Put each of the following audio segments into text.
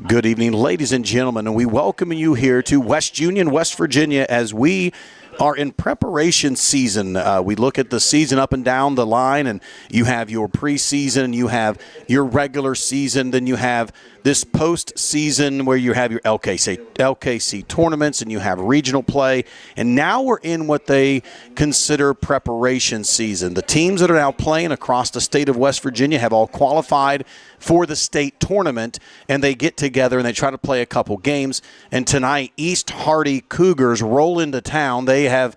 Good evening, ladies and gentlemen, and we welcome you here to West Union, West Virginia, as we are in preparation season. We look at the season up and down the line, and you have your preseason, you have your regular season, then you have this postseason where you have your LKC tournaments and you have regional play. And now we're in what they consider preparation season. The teams that are now playing across the state of West Virginia have all qualified for the state tournament, and they get together and they try to play a couple games. And tonight, East Hardy Cougars roll into town. They have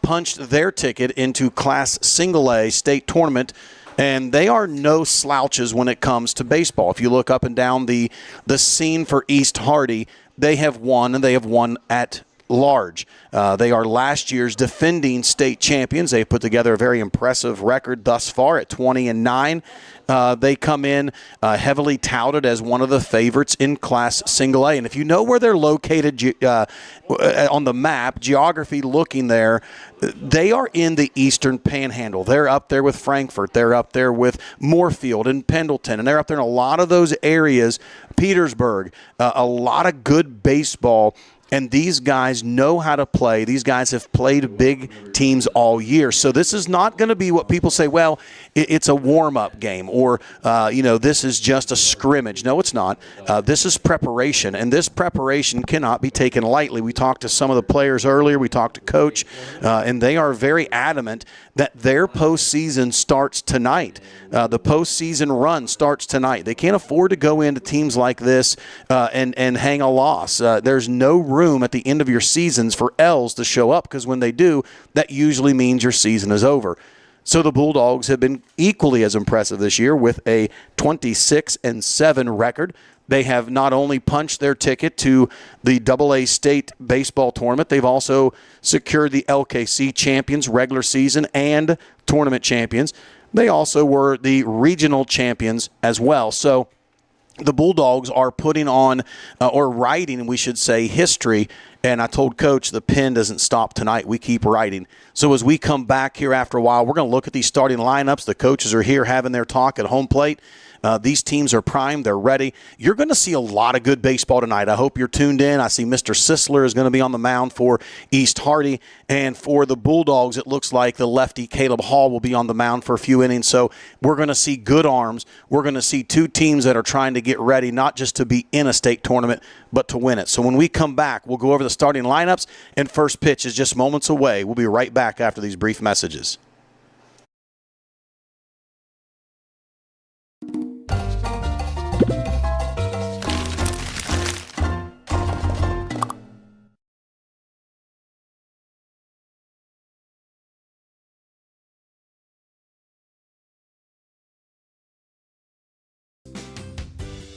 punched their ticket into Class Single A state tournament, and they are no slouches when it comes to baseball. If you look up and down the scene for East Hardy, they have won, and they have won at large. They are last year's defending state champions. They've put together a very impressive record thus far at 20-9. They come in heavily touted as one of the favorites in Class Single A. And if you know where they're located on the map, geography looking there, they are in the Eastern Panhandle. They're up there with Frankfort. They're up there with Moorfield and Pendleton. And they're up there in a lot of those areas, Petersburg, a lot of good baseball. And these guys know how to play. These guys have played big teams all year. So this is not going to be what people say, well, it's a warm-up game or, this is just a scrimmage. No, it's not. This is preparation, and this preparation cannot be taken lightly. We talked to some of the players earlier. We talked to Coach, and they are very adamant that their postseason starts tonight. The postseason run starts tonight. They can't afford to go into teams like this and hang a loss. There's no room at the end of your seasons for L's to show up, because when they do, that usually means your season is over. So the Bulldogs have been equally as impressive this year with a 26-7 record. They have not only punched their ticket to the AA state baseball tournament, they've also secured the LKC champions, regular season and tournament champions. They also were the regional champions as well. So the Bulldogs are putting on, or writing, we should say, history. And I told Coach the pen doesn't stop tonight. We keep writing. So as we come back here after a while, we're going to look at these starting lineups. The coaches are here having their talk at home plate. These teams are primed. They're ready. You're going to see a lot of good baseball tonight. I hope you're tuned in. I see Mr. Sisler is going to be on the mound for East Hardy. And for the Bulldogs, it looks like the lefty Caleb Hall will be on the mound for a few innings. So we're going to see good arms. We're going to see two teams that are trying to get ready, not just to be in a state tournament, but to win it. So when we come back, we'll go over the starting lineups, and first pitch is just moments away. We'll be right back after these brief messages.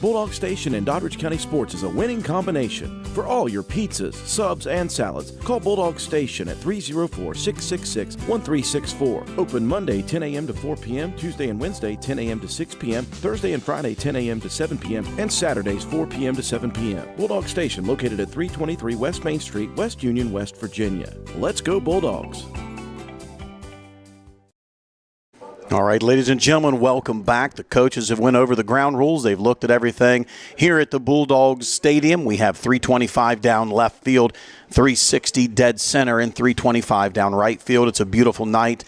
Bulldog Station in Doddridge County Sports is a winning combination. For all your pizzas, subs, and salads, call Bulldog Station at 304-666-1364. Open Monday 10 a.m. to 4 p.m., Tuesday and Wednesday 10 a.m. to 6 p.m., Thursday and Friday 10 a.m. to 7 p.m., and Saturdays 4 p.m. to 7 p.m. Bulldog Station located at 323 West Main Street, West Union, West Virginia. Let's go Bulldogs! All right, ladies and gentlemen, welcome back. The coaches have went over the ground rules. They've looked at everything. Here at the Bulldogs Stadium, we have 325 down left field, 360 dead center, and 325 down right field. It's a beautiful night.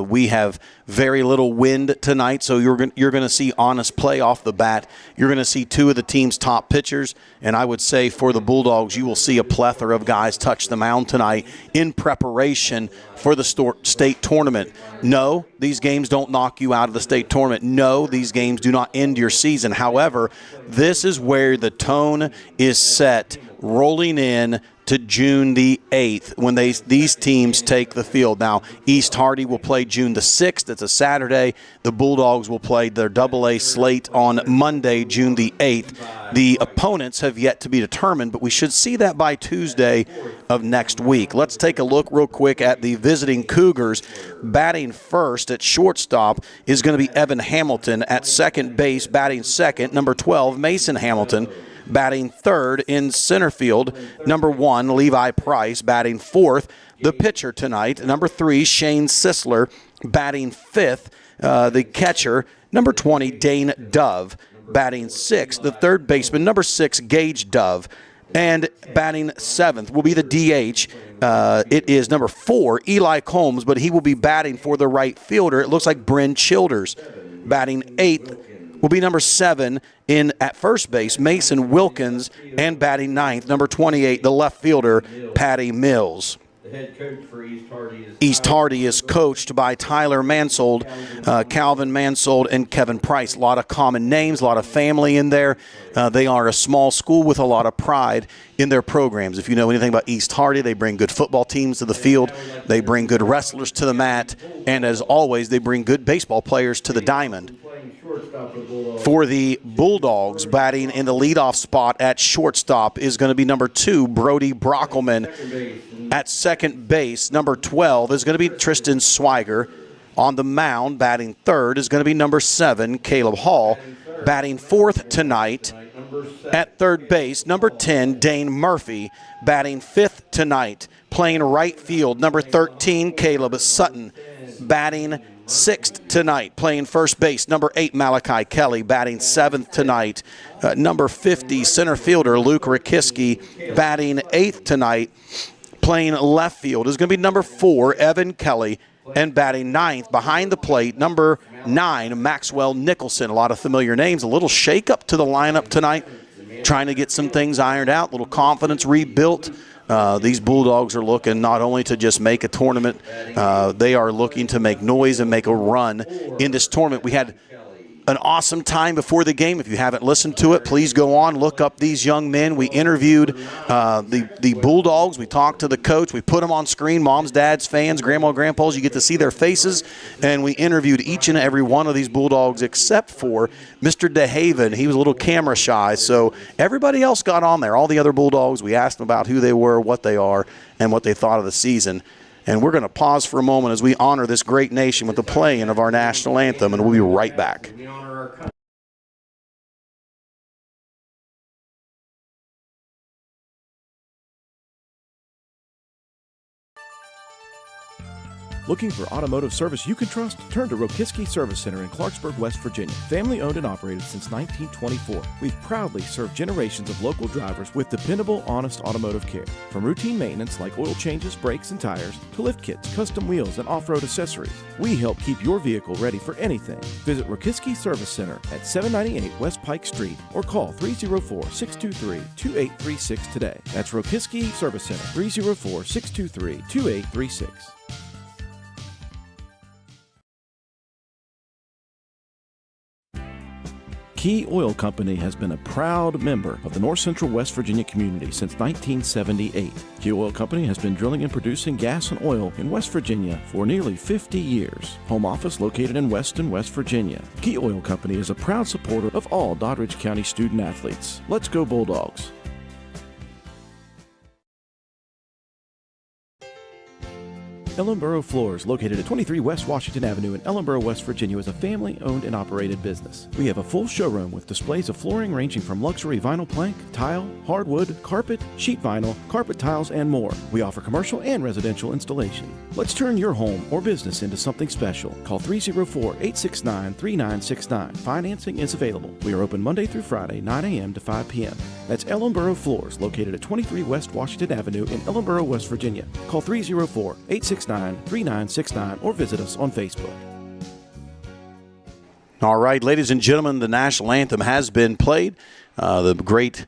We have very little wind tonight, so you're going to see honest play off the bat. You're going to see two of the team's top pitchers, and I would say for the Bulldogs, you will see a plethora of guys touch the mound tonight in preparation for the state tournament. No, these games don't knock you out of the state tournament. No, these games do not end your season. However, this is where the tone is set rolling in to June the 8th when these teams take the field. Now, East Hardy will play June the 6th. It's a Saturday. The Bulldogs will play their AA slate on Monday, June the 8th. The opponents have yet to be determined, but we should see that by Tuesday of next week. Let's take a look real quick at the visiting Cougars. Batting first at shortstop is going to be Evan Hamilton. At second base, batting second, number 12, Mason Hamilton. Batting third in center field, number 1, Levi Price. Batting fourth, the pitcher tonight, number 3, Shane Sisler. Batting fifth, the catcher, number 20, Dane Dove. batting 6th. The third baseman, number 6, Gage Dove. And batting 7th will be the DH. It is number 4, Eli Combs, but he will be batting for the right fielder. It looks like Bryn Childers. Batting 8th will be number 7 at first base, Mason Wilkins, and batting 9th, number 28, the left fielder, Patty Mills. The head coach for East Hardy is coached by Tyler Mansold, Calvin Mansold, and Kevin Price. A lot of common names, a lot of family in there. They are a small school with a lot of pride in their programs. If you know anything about East Hardy, they bring good football teams to the field. They bring good wrestlers to the mat. And as always, they bring good baseball players to the diamond. For the Bulldogs, batting in the leadoff spot at shortstop is going to be number 2, Brody Brockelman. At second base, number 12 is going to be Tristan Swiger. On the mound, batting 3rd is going to be number 7, Caleb Hall. Batting 4th tonight at third base, number 10, Dane Murphy. Batting 5th tonight, playing right field, number 13, Caleb Sutton. Batting 6th tonight, playing first base, number 8, Malachi Kelly. Batting 7th tonight, number 50, center fielder, Luke Rakiski. Batting 8th tonight, playing left field is going to be number 4, Evan Kelly. And batting 9th behind the plate, number 9, Maxwell Nicholson. A lot of familiar names. A little shake-up to the lineup tonight, trying to get some things ironed out, a little confidence rebuilt. These Bulldogs are looking not only to just make a tournament, they are looking to make noise and make a run in this tournament. We had an awesome time before the game. If you haven't listened to it, please go on, look up these young men. We interviewed the Bulldogs. We talked to the coach. We put them on screen, moms, dads, fans, grandma, grandpas. You get to see their faces. And we interviewed each and every one of these Bulldogs except for Mr. DeHaven. He was a little camera shy. So everybody else got on there. All the other Bulldogs, we asked them about who they were, what they are, and what they thought of the season. And we're going to pause for a moment as we honor this great nation with the playing of our national anthem, and we'll be right back. Looking for automotive service you can trust? Turn to Rokiski Service Center in Clarksburg, West Virginia. Family owned and operated since 1924. We've proudly served generations of local drivers with dependable, honest automotive care. From routine maintenance like oil changes, brakes, and tires, to lift kits, custom wheels, and off-road accessories, we help keep your vehicle ready for anything. Visit Rokiski Service Center at 798 West Pike Street or call 304-623-2836 today. That's Rokiski Service Center, 304-623-2836. Key Oil Company has been a proud member of the North Central West Virginia community since 1978. Key Oil Company has been drilling and producing gas and oil in West Virginia for nearly 50 years. Home office located in Weston, West Virginia. Key Oil Company is a proud supporter of all Doddridge County student athletes. Let's go Bulldogs! Ellenboro Floors, located at 23 West Washington Avenue in Ellenboro, West Virginia, is a family-owned and operated business. We have a full showroom with displays of flooring ranging from luxury vinyl plank, tile, hardwood, carpet, sheet vinyl, carpet tiles, and more. We offer commercial and residential installation. Let's turn your home or business into something special. Call 304-869-3969. Financing is available. We are open Monday through Friday, 9 a.m. to 5 p.m. That's Ellenboro Floors, located at 23 West Washington Avenue in Ellenboro, West Virginia. Call 304-869-3969 or visit us on Facebook. All right, ladies and gentlemen, the national anthem has been played. The great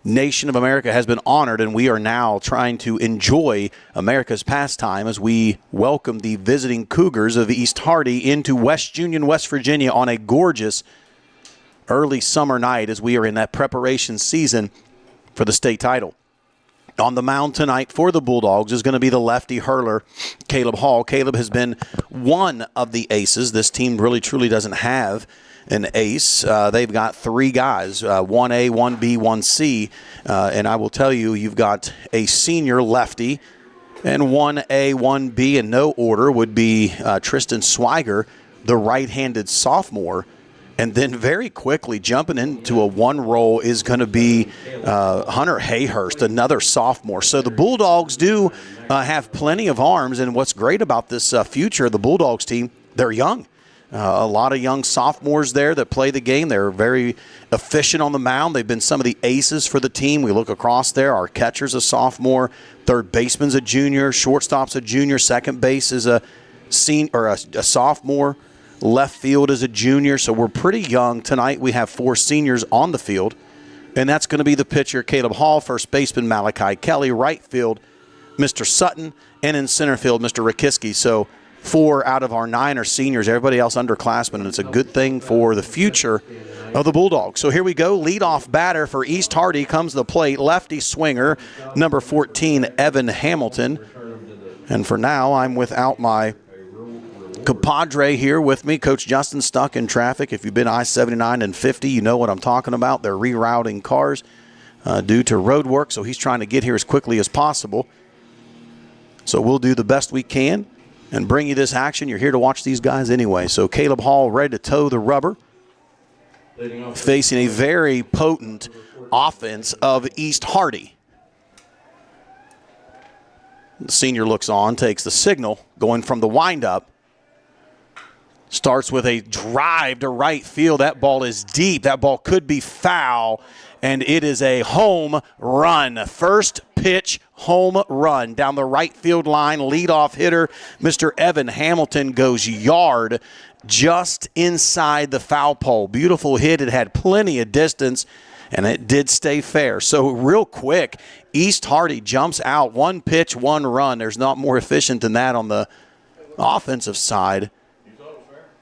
nation of America has been honored, and we are now trying to enjoy America's pastime as we welcome the visiting Cougars of East Hardy into West Union, West Virginia on a gorgeous early summer night as we are in that preparation season for the state title. On the mound tonight for the Bulldogs is going to be the lefty hurler, Caleb Hall. Caleb has been one of the aces. This team really truly doesn't have an ace. They've got 3 guys, 1A, 1B, 1C. And I will tell you, you've got a senior lefty, and 1A, 1B in no order would be Tristan Swiger, the right-handed sophomore. And then very quickly jumping into a one role is going to be Hunter Hayhurst, another sophomore. So the Bulldogs do have plenty of arms. And what's great about this future of the Bulldogs team, they're young. A lot of young sophomores there that play the game. They're very efficient on the mound. They've been some of the aces for the team. We look across there. Our catcher's a sophomore. Third baseman's a junior. Shortstop's a junior. Second base is a senior or a sophomore. Left field is a junior. So we're pretty young. Tonight we have 4 seniors on the field. And that's going to be the pitcher, Caleb Hall, first baseman, Malachi Kelly, right field, Mr. Sutton, and in center field, Mr. Rakiski. So 4 out of our 9 are seniors, everybody else underclassmen, and it's a good thing for the future of the Bulldogs. So here we go. Leadoff batter for East Hardy comes to the plate, lefty swinger, number 14, Evan Hamilton. And for now, I'm without my compadre here with me, Coach Justin, stuck in traffic. If you've been I-79 and 50, you know what I'm talking about. They're rerouting cars due to road work, so he's trying to get here as quickly as possible. So we'll do the best we can and bring you this action. You're here to watch these guys anyway. So Caleb Hall ready to toe the rubber, facing a very potent offense of East Hardy. The senior looks on, takes the signal, going from the windup. Starts with a drive to right field. That ball is deep. That ball could be foul, and it is a home run. First pitch home run down the right field line. Leadoff hitter, Mr. Evan Hamilton, goes yard just inside the foul pole. Beautiful hit. It had plenty of distance, and it did stay fair. So real quick, East Hardy jumps out. 1 pitch, 1 run. There's not more efficient than that on the offensive side.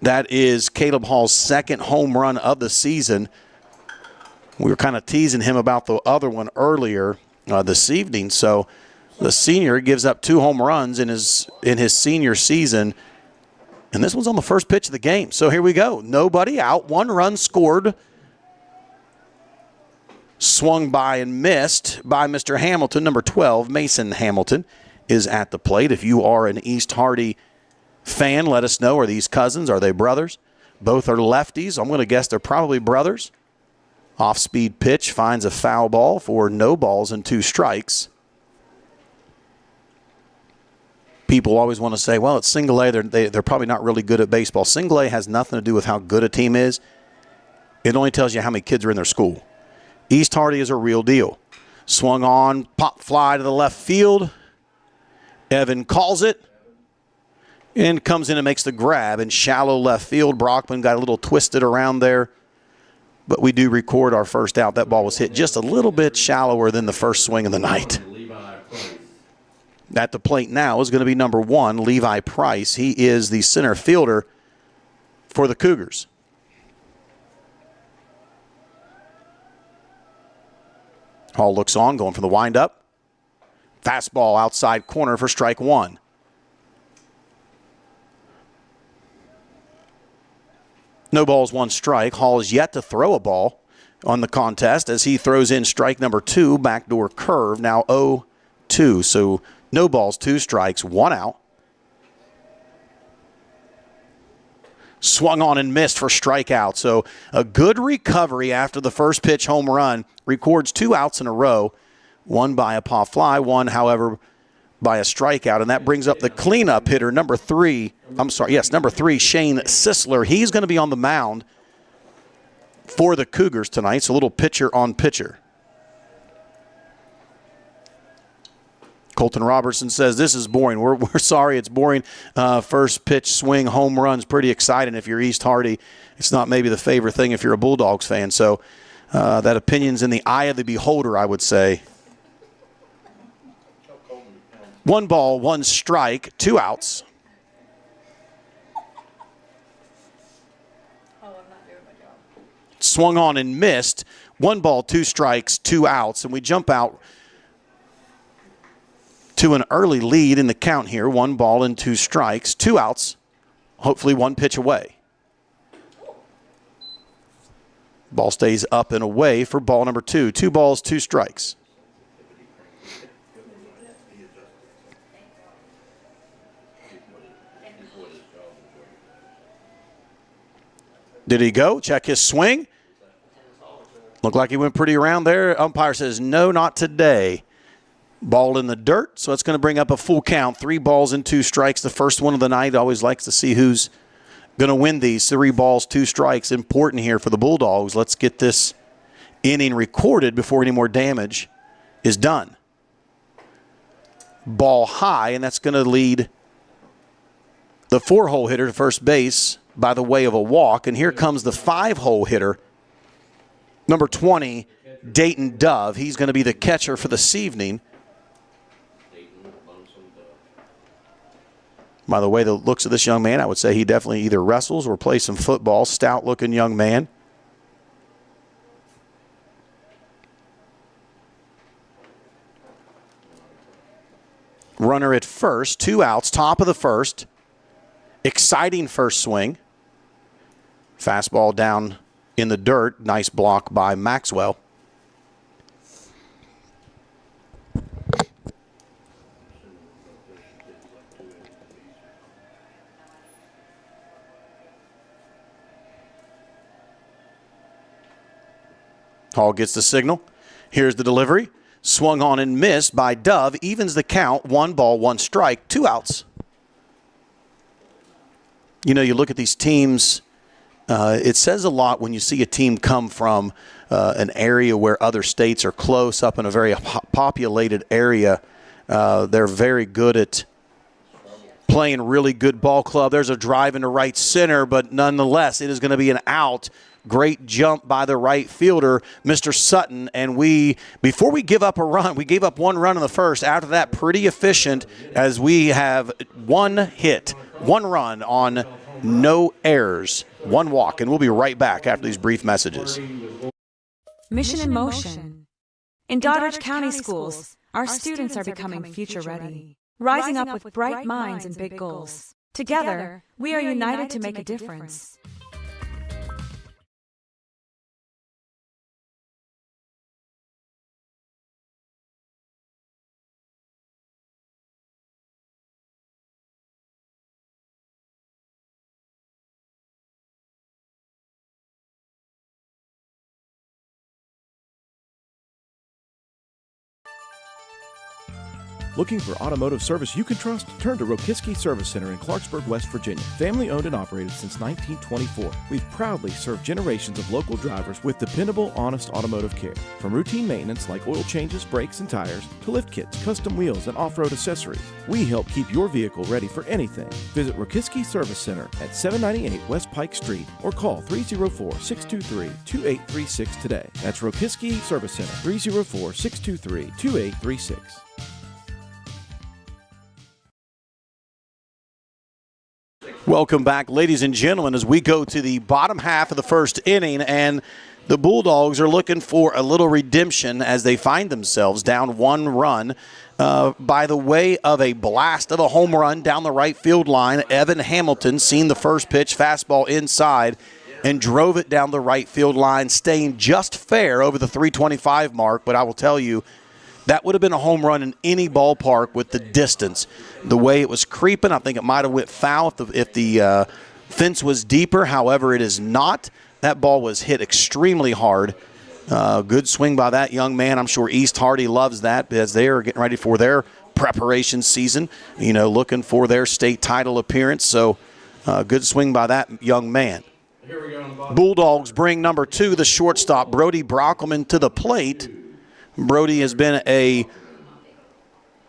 That is Caleb Hall's second home run of the season. We were kind of teasing him about the other one earlier this evening. So the senior gives up 2 home runs in his senior season. And this one's on the first pitch of the game. So here we go. Nobody out. 1 run scored. Swung by and missed by Mr. Hamilton. Number 12, Mason Hamilton, is at the plate. If you are an East Hardy fan, let us know. Are these cousins? Are they brothers? Both are lefties. I'm going to guess they're probably brothers. Off-speed pitch finds a foul ball for no balls and 2 strikes. People always want to say, well, it's single A. They're probably not really good at baseball. Single A has nothing to do with how good a team is. It only tells you how many kids are in their school. East Hardy is a real deal. Swung on, pop fly to the left field. Evan calls it. And comes in and makes the grab in shallow left field. Brockman got a little twisted around there. But we do record our first out. That ball was hit just a little bit shallower than the first swing of the night. At the plate now is going to be number 1, Levi Price. He is the center fielder for the Cougars. Hall looks on, going for the windup. Fastball outside corner for strike 1. No balls, 1 strike. Hall is yet to throw a ball on the contest as he throws in strike number 2, backdoor curve, now 0-2. So no balls, 2 strikes, 1 out. Swung on and missed for strikeout. So a good recovery after the first pitch home run. Records 2 outs in a row, 1 by a pop fly, 1, however, by a strikeout, and that brings up the cleanup hitter, number 3, Shane Sisler. He's going to be on the mound for the Cougars tonight, so a little pitcher on pitcher. Colton Robertson says, this is boring. We're sorry it's boring. First pitch swing, home run's pretty exciting if you're East Hardy. It's not maybe the favorite thing if you're a Bulldogs fan, so that opinion's in the eye of the beholder, I would say. 1 ball, 1 strike, 2 outs. Swung on and missed. 1 ball, 2 strikes, 2 outs. And we jump out to an early lead in the count here. 1 ball and 2 strikes, 2 outs. Hopefully 1 pitch away. Ball stays up and away for ball number 2. 2 balls, 2 strikes. Did he go? Check his swing. Looked like he went pretty around there. Umpire says, no, not today. Ball in the dirt, so it's going to bring up a full count. 3 balls and 2 strikes. The first one of the night. Always likes to see who's going to win these 3 balls, 2 strikes. Important here for the Bulldogs. Let's get this inning recorded before any more damage is done. Ball high, and that's going to lead the 4-hole hitter to first base by the way of a walk. And here comes the 5-hole hitter, number 20, Dayton Dove. He's going to be the catcher for this evening. By the way, the looks of this young man, I would say he definitely either wrestles or plays some football. Stout-looking young man. Runner at first, 2 outs, top of the first. Exciting first swing. Fastball down in the dirt. Nice block by Maxwell. Hall gets the signal. Here's the delivery. Swung on and missed by Dove. Evens the count. 1 ball, 1 strike. 2 outs. You know, you look at these teams, it says a lot when you see a team come from an area where other states are close, up in a very populated area. They're very good at playing really good ball club. There's a drive into right center, but nonetheless, it is going to be an out. Great jump by the right fielder, Mr. Sutton. And before we give up a run, we gave up 1 run in the first. After that, pretty efficient as we have 1 hit, 1 run on no errors, 1 walk. And we'll be right back after these brief messages. Mission in Motion. In Doddridge County Schools, our students are becoming future ready, rising up with bright minds and big goals. Together, we are united to make a difference. Looking for automotive service you can trust? Turn to Rokiski Service Center in Clarksburg, West Virginia. Family owned and operated since 1924. We've proudly served generations of local drivers with dependable, honest automotive care. From routine maintenance like oil changes, brakes, and tires, to lift kits, custom wheels, and off-road accessories, we help keep your vehicle ready for anything. Visit Rokiski Service Center at 798 West Pike Street or call 304-623-2836 today. That's Rokiski Service Center, 304-623-2836. Welcome back, ladies and gentlemen, as we go to the bottom half of the first inning, and the Bulldogs are looking for a little redemption as they find themselves down 1 run by the way of a blast of a home run down the right field line. Evan Hamilton seen the first pitch, fastball inside, and drove it down the right field line, staying just fair over the 325 mark. But I will tell you, that would have been a home run in any ballpark with the distance. The way it was creeping, I think it might have went foul if the fence was deeper. However, it is not. That ball was hit extremely hard. Good swing by that young man. I'm sure East Hardy loves that as they are getting ready for their preparation season, looking for their state title appearance. So good swing by that young man. Bulldogs bring number 2, the shortstop, Brody Brockelman, to the plate. Brody has been a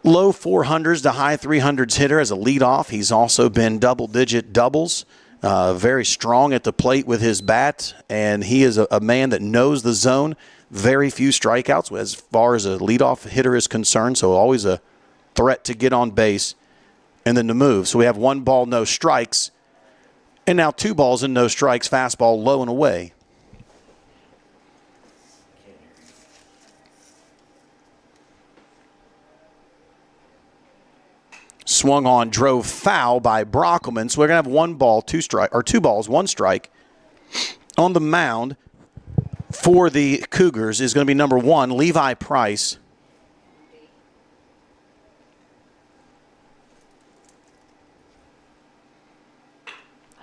low 400s to high 300s hitter as a leadoff. He's also been double-digit doubles, very strong at the plate with his bat, and he is a man that knows the zone. Very few strikeouts as far as a leadoff hitter is concerned, so always a threat to get on base and then to move. So we have 1 ball, no strikes, and now 2 balls and no strikes, fastball low and away. Swung on, drove foul by Brockelman. So we're going to have 1 ball, 2 strike, or 2 balls, 1 strike. On the mound for the Cougars is going to be number 1, Levi Price.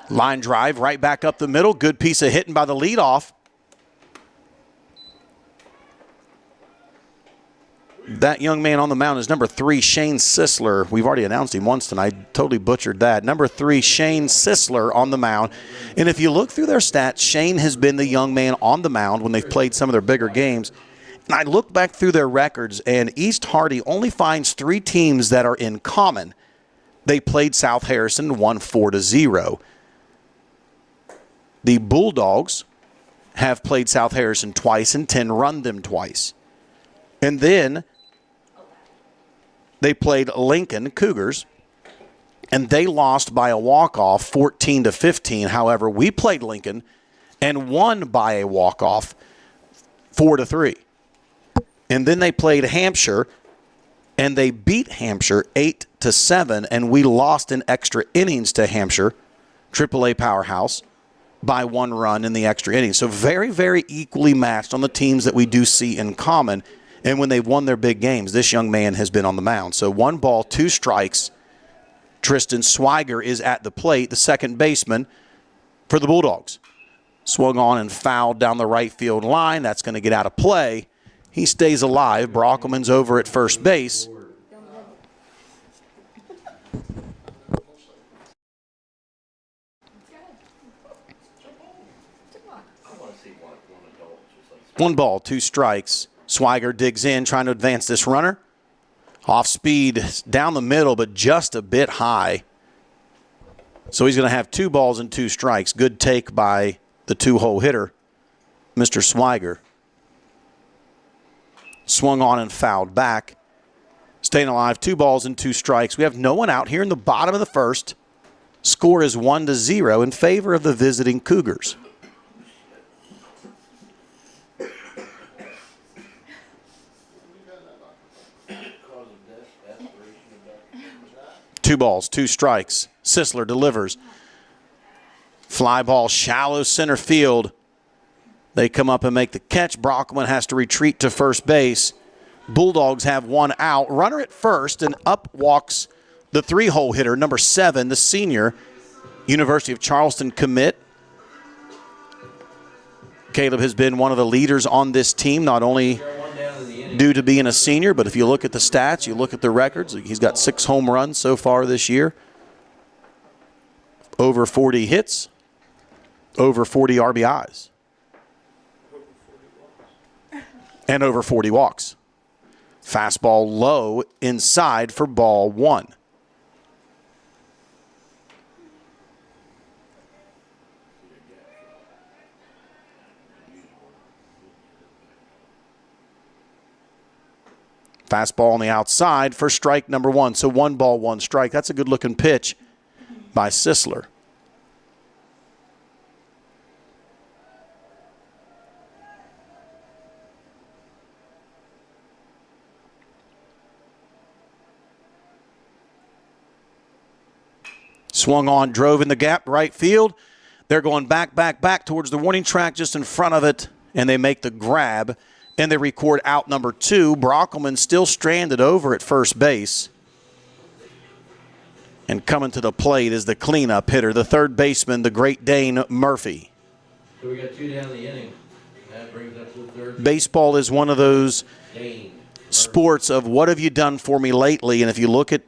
Line drive right back up the middle. Good piece of hitting by the leadoff. That young man on the mound is number 3, Shane Sisler. We've already announced him once tonight. Totally butchered that. Number 3, Shane Sisler on the mound. And if you look through their stats, Shane has been the young man on the mound when they've played some of their bigger games. And I look back through their records, and East Hardy only finds 3 teams that are in common. They played South Harrison, won 4-0. The Bulldogs have played South Harrison twice and 10 run them twice. And then they played Lincoln Cougars, and they lost by a walk-off 14-15. However, we played Lincoln and won by a walk-off 4-3. And then they played Hampshire, and they beat Hampshire 8-7, and we lost in extra innings to Hampshire, AAA powerhouse, by 1 run in the extra innings. So very, very equally matched on the teams that we do see in common. And when they've won their big games, this young man has been on the mound. So 1 ball, 2 strikes. Tristan Swiger is at the plate, the second baseman for the Bulldogs. Swung on and fouled down the right field line. That's going to get out of play. He stays alive. Brockelman's over at first base. One ball, 2 strikes. Swiger digs in, trying to advance this runner. Off speed, down the middle, but just a bit high. So he's going to have 2 balls and 2 strikes. Good take by the 2-hole hitter, Mr. Swiger. Swung on and fouled back. Staying alive, 2 balls and 2 strikes. We have no one out here in the bottom of the first. Score is 1-0 in favor of the visiting Cougars. Two balls, 2 strikes. Sisler delivers. Fly ball, shallow center field. They come up and make the catch. Brockman has to retreat to first base. Bulldogs have 1 out. Runner at first, and up walks the 3-hole hitter, number 7, the senior, University of Charleston commit. Caleb has been one of the leaders on this team, not only due to being a senior, but if you look at the stats, you look at the records, he's got 6 home runs so far this year. Over 40 hits, over 40 RBIs, and over 40 walks. Fastball low inside for ball 1. Fastball on the outside for strike number 1. So 1 ball, 1 strike. That's a good-looking pitch by Sisler. Swung on, drove in the gap, right field. They're going back towards the warning track just in front of it, and they make the grab. And they record out number 2. Brockelman still stranded over at first base. And coming to the plate is the cleanup hitter, the third baseman, the Great Dane Murphy. So we got 2 down the inning. That brings up to the third. Baseball is one of those sports of what have you done for me lately? And if you look at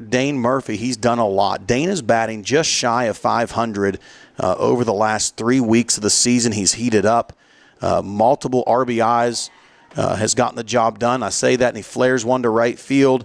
Dane Murphy, he's done a lot. Dane is batting just shy of 500 over the last 3 weeks of the season. He's heated up. Multiple RBIs, has gotten the job done. I say that, and he flares one to right field.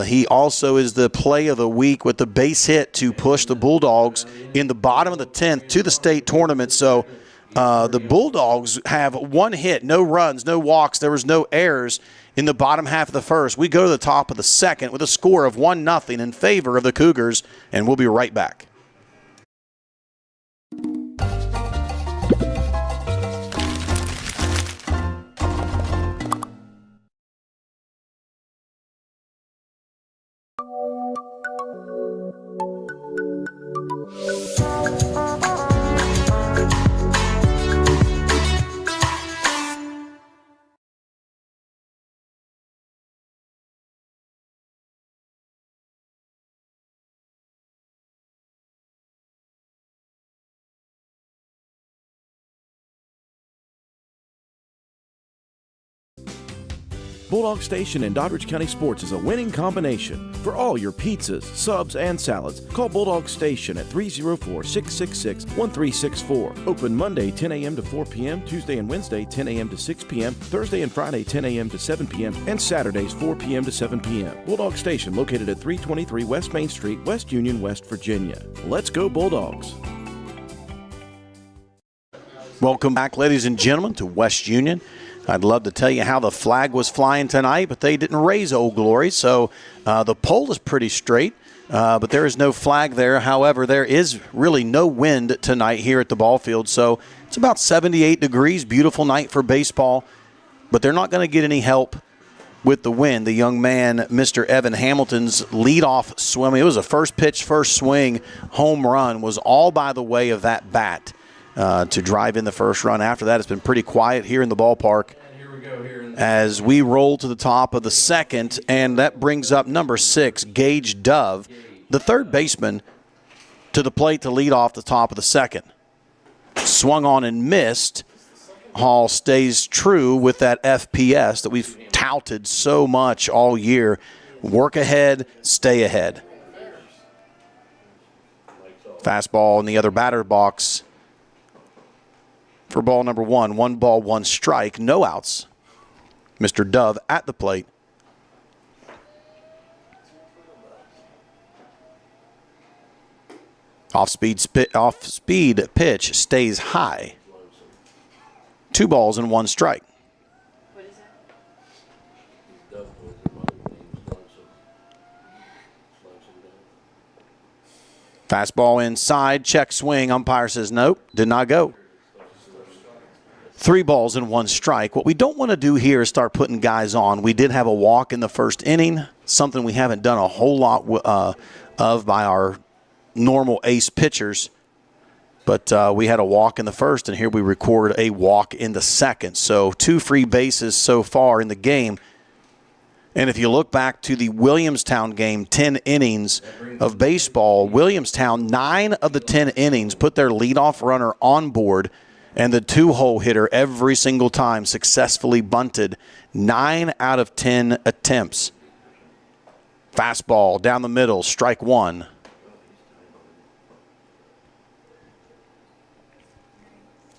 He also is the play of the week with the base hit to push the Bulldogs in the bottom of the 10th to the state tournament. So the Bulldogs have 1 hit, no runs, no walks. There was no errors in the bottom half of the first. We go to the top of the second with a score of 1-0 in favor of the Cougars, and we'll be right back. Bulldog Station in Doddridge County Sports is a winning combination. For all your pizzas, subs, and salads, call Bulldog Station at 304-666-1364. Open Monday 10 a.m. to 4 p.m., Tuesday and Wednesday 10 a.m. to 6 p.m., Thursday and Friday 10 a.m. to 7 p.m., and Saturdays 4 p.m. to 7 p.m. Bulldog Station located at 323 West Main Street, West Union, West Virginia. Let's go Bulldogs! Welcome back, ladies and gentlemen, to West Union. I'd love to tell you how the flag was flying tonight, but they didn't raise Old Glory, so the pole is pretty straight, but there is no flag there. However, there is really no wind tonight here at the ball field, so it's about 78 degrees, beautiful night for baseball, but they're not going to get any help with the wind. The young man, Mr. Evan Hamilton's leadoff swim, it was a first pitch, first swing home run, was all by the way of that bat. To drive in the first run. After that, it's been pretty quiet here in the ballpark as we roll to the top of the second, and that brings up number 6, Gage Dove, the third baseman, to the plate to lead off the top of the second. Swung on and missed. Hall stays true with that FPS that we've touted so much all year. Work ahead, stay ahead. Fastball in the other batter box for ball number 1. 1 ball, 1 strike, no outs. Mr. Dove at the plate. Off-speed pitch stays high. 2 balls and 1 strike. Fastball inside, check swing. Umpire says nope, did not go. 3 balls and 1 strike. What we don't want to do here is start putting guys on. We did have a walk in the first inning, something we haven't done a whole lot of by our normal ace pitchers. But we had a walk in the first, and here we record a walk in the second. So 2 free bases so far in the game. And if you look back to the Williamstown game, 10 innings of baseball, Williamstown, 9 of the 10 innings put their leadoff runner on board, and the 2-hole hitter every single time successfully bunted. 9 out of 10 attempts. Fastball down the middle, strike 1.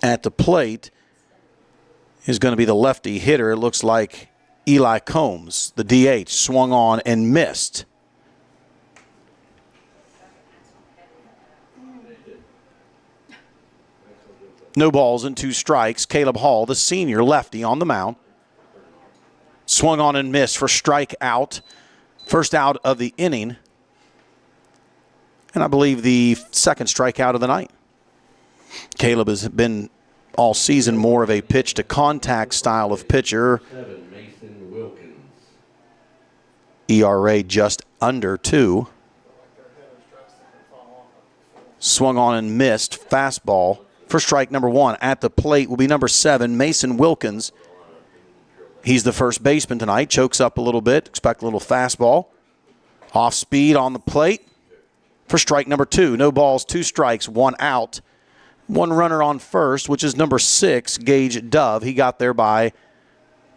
At the plate is going to be the lefty hitter. It looks like Eli Combs, the DH, swung on and missed. No balls and 2 strikes. Caleb Hall, the senior lefty, on the mound. Swung on and missed for strike out. First out of the inning. And I believe the second strikeout of the night. Caleb has been all season more of a pitch-to-contact style of pitcher. ERA just under 2. Swung on and missed. Fastball for strike number 1. At the plate will be number 7, Mason Wilkins. He's the first baseman tonight. Chokes up a little bit. Expect a little fastball. Off speed on the plate for strike number 2. No balls, 2 strikes, 1 out. 1 runner on first, which is number 6, Gage Dove. He got there by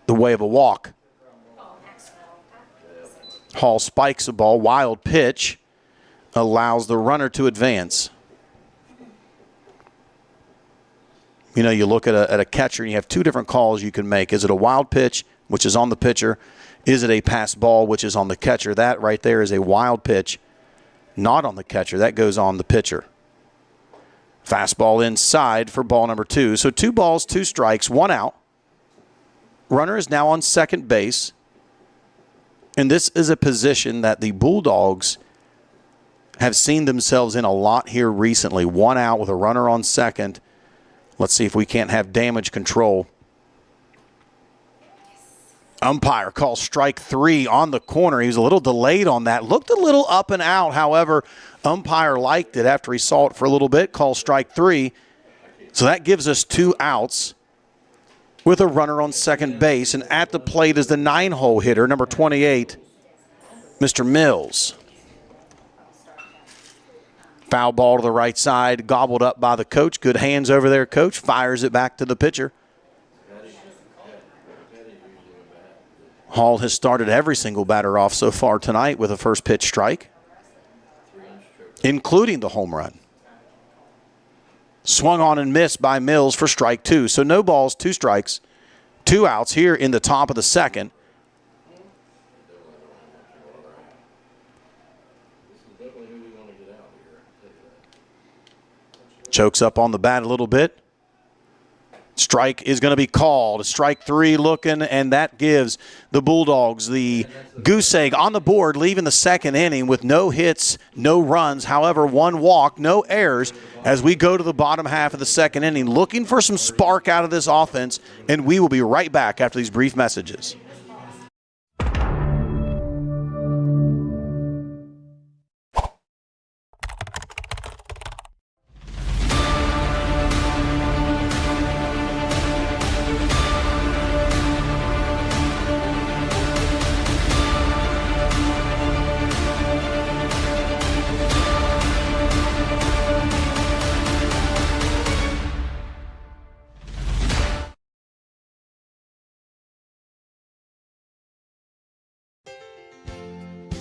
the way of a walk. Hall spikes a ball. Wild pitch allows the runner to advance. You know, you look at a catcher and you have 2 different calls you can make. Is it a wild pitch, which is on the pitcher? Is it a pass ball, which is on the catcher? That right there is a wild pitch, not on the catcher. That goes on the pitcher. Fastball inside for ball number 2. So 2 balls, 2 strikes, 1 out. Runner is now on second base. And this is a position that the Bulldogs have seen themselves in a lot here recently. 1 out with a runner on second. Let's see if we can't have damage control. Umpire calls strike 3 on the corner. He was a little delayed on that. Looked a little up and out. However, umpire liked it after he saw it for a little bit. Calls strike 3. So that gives us 2 outs with a runner on second base. And at the plate is the 9-hole hitter, number 28, Mr. Mills. Foul ball to the right side, gobbled up by the coach. Good hands over there, coach. Fires it back to the pitcher. Hall has started every single batter off so far tonight with a first pitch strike, including the home run. Swung on and missed by Mills for strike 2. So no balls, 2 strikes, 2 outs here in the top of the second. Chokes up on the bat a little bit. Strike is going to be called. Strike 3 looking, and that gives the Bulldogs the goose egg on the board, leaving the second inning with no hits, no runs. However, 1 walk, no errors as we go to the bottom half of the second inning, looking for some spark out of this offense, and we will be right back after these brief messages.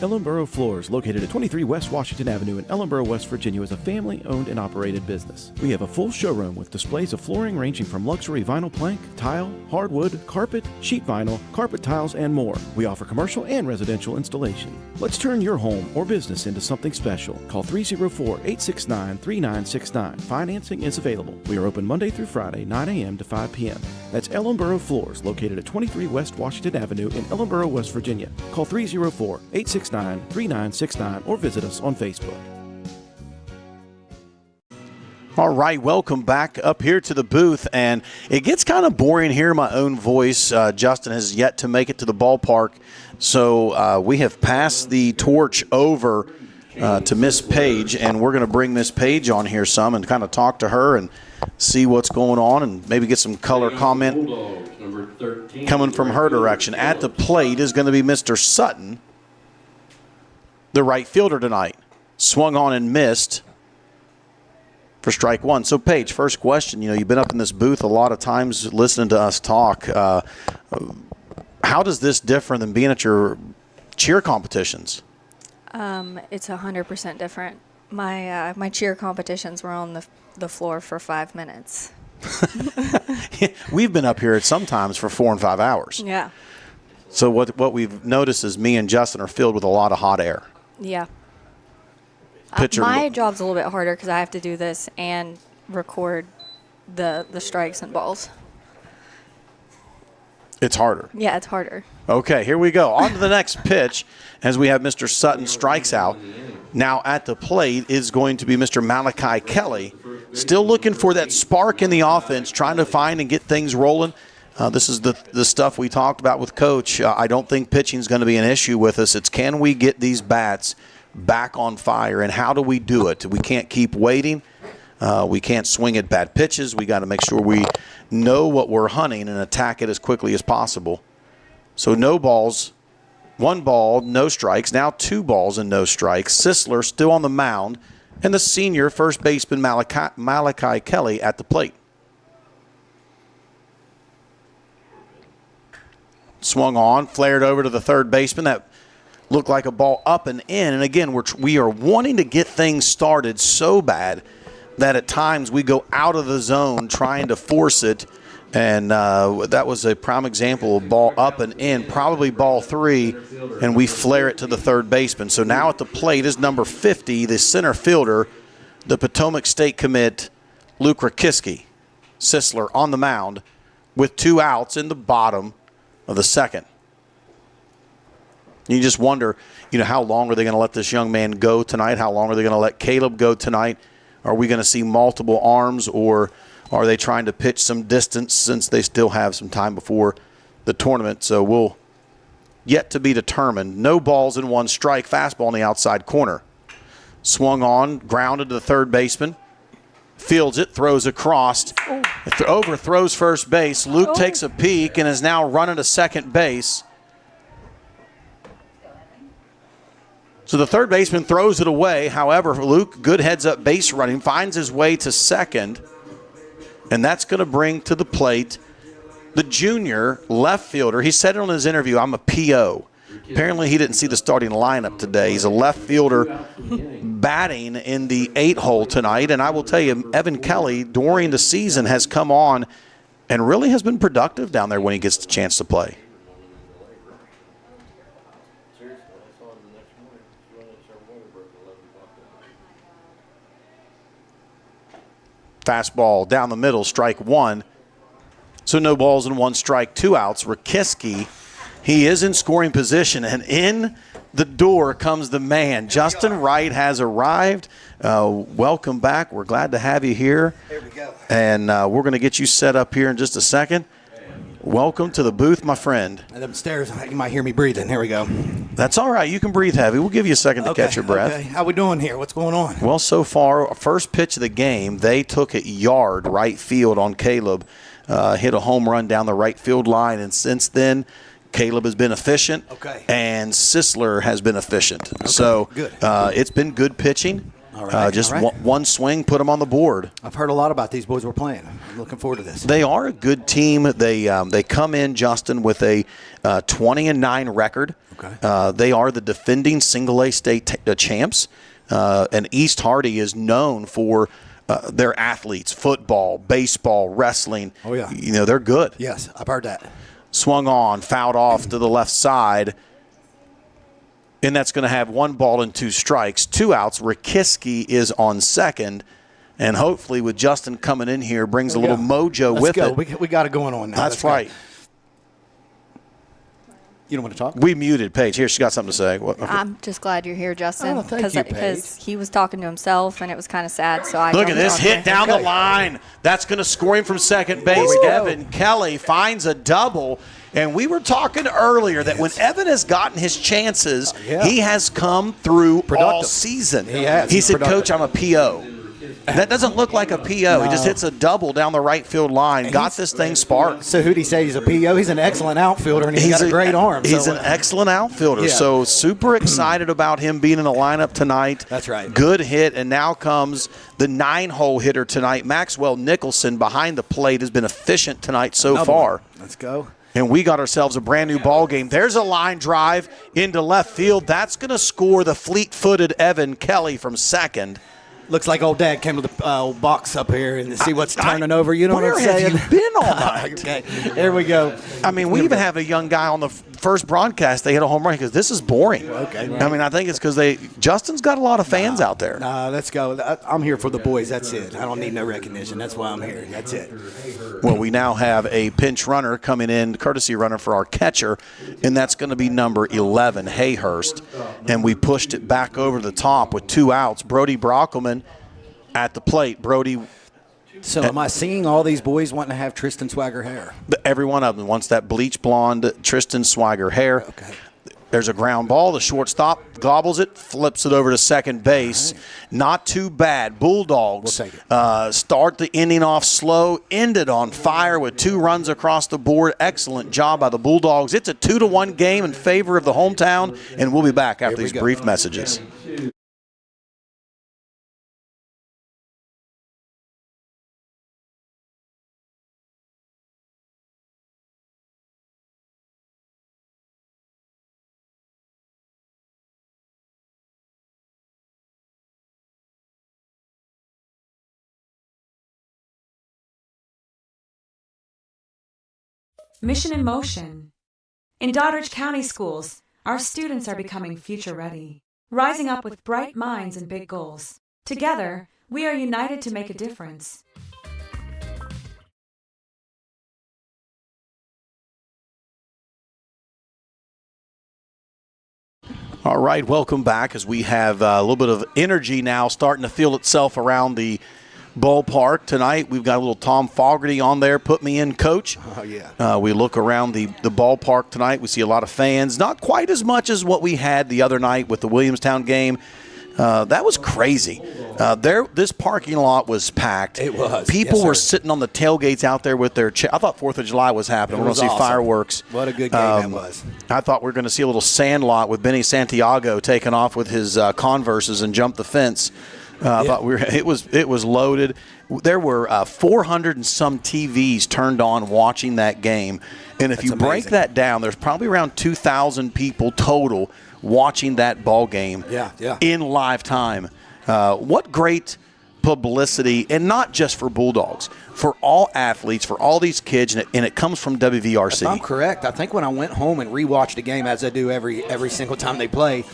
Ellenboro Floors, located at 23 West Washington Avenue in Ellenboro, West Virginia, is a family-owned and operated business. We have a full showroom with displays of flooring ranging from luxury vinyl plank, tile, hardwood, carpet, sheet vinyl, carpet tiles, and more. We offer commercial and residential installation. Let's turn your home or business into something special. Call 304-869-3969. Financing is available. We are open Monday through Friday, 9 a.m. to 5 p.m. That's Ellenboro Floors, located at 23 West Washington Avenue in Ellenboro, West Virginia. Call 304-869-3969 or visit us on Facebook. All right, welcome back up here to the booth, and it gets kind of boring hearing my own voice. Justin has yet to make it to the ballpark, so we have passed the torch over to Miss Page, and we're going to bring Miss Page on here some and kind of talk to her and see what's going on and maybe get some color comment coming from her direction. At the plate is going to be Mr. Sutton, the right fielder tonight. Swung on and missed for strike 1. So, Paige, first question. You know, you've been up in this booth a lot of times listening to us talk. How does this differ than being at your cheer competitions? It's 100% different. My cheer competitions were on the floor for 5 minutes. We've been up here sometimes for 4 and 5 hours. Yeah. So what we've noticed is me and Justin are filled with a lot of hot air. Yeah. Pitcher my job's a little bit harder because I have to do this and record the strikes and balls. It's harder. Yeah, it's harder. Okay, here we go. On to the next pitch as we have Mr. Sutton strikes out. Now at the plate is going to be Mr. Malachi Kelly. Still looking for that spark in the offense, trying to find and get things rolling. This is the stuff we talked about with Coach. I don't think pitching is going to be an issue with us. It's can we get these bats back on fire, and how do we do it? We can't keep waiting. We can't swing at bad pitches. We got to make sure we know what we're hunting and attack it as quickly as possible. So no balls, 1 ball, no strikes. Now 2 balls and no strikes. Sisler still on the mound, and the senior first baseman Malachi Kelly at the plate. Swung on, flared over to the third baseman. That looked like a ball up and in. And again, we are wanting to get things started so bad that at times we go out of the zone trying to force it. And that was a prime example of ball up and in, probably ball 3, and we flare it to the third baseman. So now at the plate is number 50, the center fielder, the Potomac State commit, Luke Rakiski. Sisler on the mound with 2 outs in the bottom of the second. You just wonder, how long are they going to let this young man go tonight? How long are they going to let Caleb go tonight? Are we going to see multiple arms, or are they trying to pitch some distance since they still have some time before the tournament? So we'll yet to be determined. No balls and 1 strike. Fastball in the outside corner. Swung on, grounded to the third baseman. Fields it, throws across. Overthrows first base. Luke takes a peek and is now running to second base. So the third baseman throws it away. However, Luke, good heads-up base running, finds his way to second. And that's going to bring to the plate the junior left fielder, he said it on his interview, I'm a PO. Apparently he didn't see the starting lineup today. He's a left fielder batting in the 8-hole tonight. And I will tell you, Evan Kelly, during the season, has come on and really has been productive down there when he gets the chance to play. Fastball down the middle, strike one. So no balls and 1 strike, 2 outs. Rakiski, he is in scoring position, and in the door comes the man. Justin Wright has arrived. Welcome back. We're glad to have you here. There we go. And we're going to get you set up here in just a second. Welcome to the booth, my friend. And upstairs, you might hear me breathing. Here we go. That's all right. You can breathe heavy. We'll give you a second to catch your breath. Okay. How we doing here? What's going on? Well, so far, first pitch of the game, they took it yard right field on Caleb. Hit a home run down the right field line, and since then, Caleb has been efficient, and Sisler has been efficient. Okay. So good. It's been good pitching. All right. Just all right. one swing, put them on the board. I've heard a lot about these boys we're playing. I'm looking forward to this. They are a good team. They come in, Justin, with a 20-9 record. Okay. They are the defending single-A state champs, and East Hardy is known for their athletes, football, baseball, wrestling. Oh, yeah. You know, they're good. Yes, I've heard that. Swung on, fouled off to the left side. And that's going to have 1 ball and 2 strikes, 2 outs. Rakiski is on second. And hopefully with Justin coming in here brings a little mojo Let's with go. it. We got it going on now. That's right. You don't want to talk? We muted Paige. Here, she got something to say. What? I'm just glad you're here, Justin. Oh, thank you, Paige. Because he was talking to himself, and it was kind of sad. So I Look at this hit down the Okay. line. That's going to score him from second base. we go. Evan Kelly finds a double. And we were talking earlier that when Evan has gotten his chances, he has come through all Productive. season. He has. He said, Productive. Coach, I'm a PO. That doesn't look like a PO. He just hits a double down the right field line. Got this thing sparked. So who'd he say he's a PO? He's an excellent outfielder, and he's got a great arm. He's so, an excellent outfielder. Yeah. So super excited about him being in the lineup tonight. That's right. Good hit, and now comes the 9-hole hitter tonight. Maxwell Nicholson behind the plate has been efficient tonight so Another far. one. Let's go. And we got ourselves a brand new ball game. There's a line drive into left field. That's going to score the fleet-footed Evan Kelly from second. Looks like old Dad came to the old box up here and see what's turning over. You know what I'm Where saying? have you been all night? Okay, here we go. I mean, we even have a young guy on the first broadcast. They hit a home run because this is boring. Okay. I mean, I think it's because Justin's got a lot of fans out there. Let's go. I'm here for the boys. That's it. I don't need no recognition. That's why I'm here. That's it. Well, we now have a pinch runner coming in, courtesy runner for our catcher, and that's going to be number 11, Hayhurst. And we pushed it back over the top with 2 outs. Brody Brockelman at the plate. Brody, So am I seeing all these boys wanting to have Tristan Swagger hair? every one of them wants that bleach blonde Tristan Swagger hair. Okay. There's a ground ball. The shortstop gobbles it, flips it over to second base. Right. Not too bad. Bulldogs We'll take it. Start the inning off slow, ended on fire with 2 runs across the board. Excellent job by the Bulldogs. It's a 2-1 game in favor of the hometown, and we'll be back after these brief messages. Mission in Motion. In Doddridge County Schools, our students are becoming future ready, rising up with bright minds and big goals. Together, we are united to make a difference. All right, welcome back as we have a little bit of energy now starting to feel itself around the ballpark tonight. We've got a little Tom Fogarty on there. Put me in, Coach. Oh, yeah. We look around the ballpark tonight. We see a lot of fans. Not quite as much as what we had the other night with the Williamstown game. That was crazy. This parking lot was packed. It was. People Yes, were sir. sitting on the tailgates out there with their I thought 4th of July was happening. We're going to see awesome. fireworks. What a good game that was. I thought we were going to see a little sand lot with Benny Santiago taking off with his Converses and jump the fence. I thought it was loaded. there were 400 and some TVs turned on watching that game. And if That's you break amazing. that down, there's probably around 2,000 people total watching that ball game in live time. What great publicity, and not just for Bulldogs, for all athletes, for all these kids, and it comes from WVRC. If I'm correct, I think when I went home and rewatched the game, as I do every single time they play,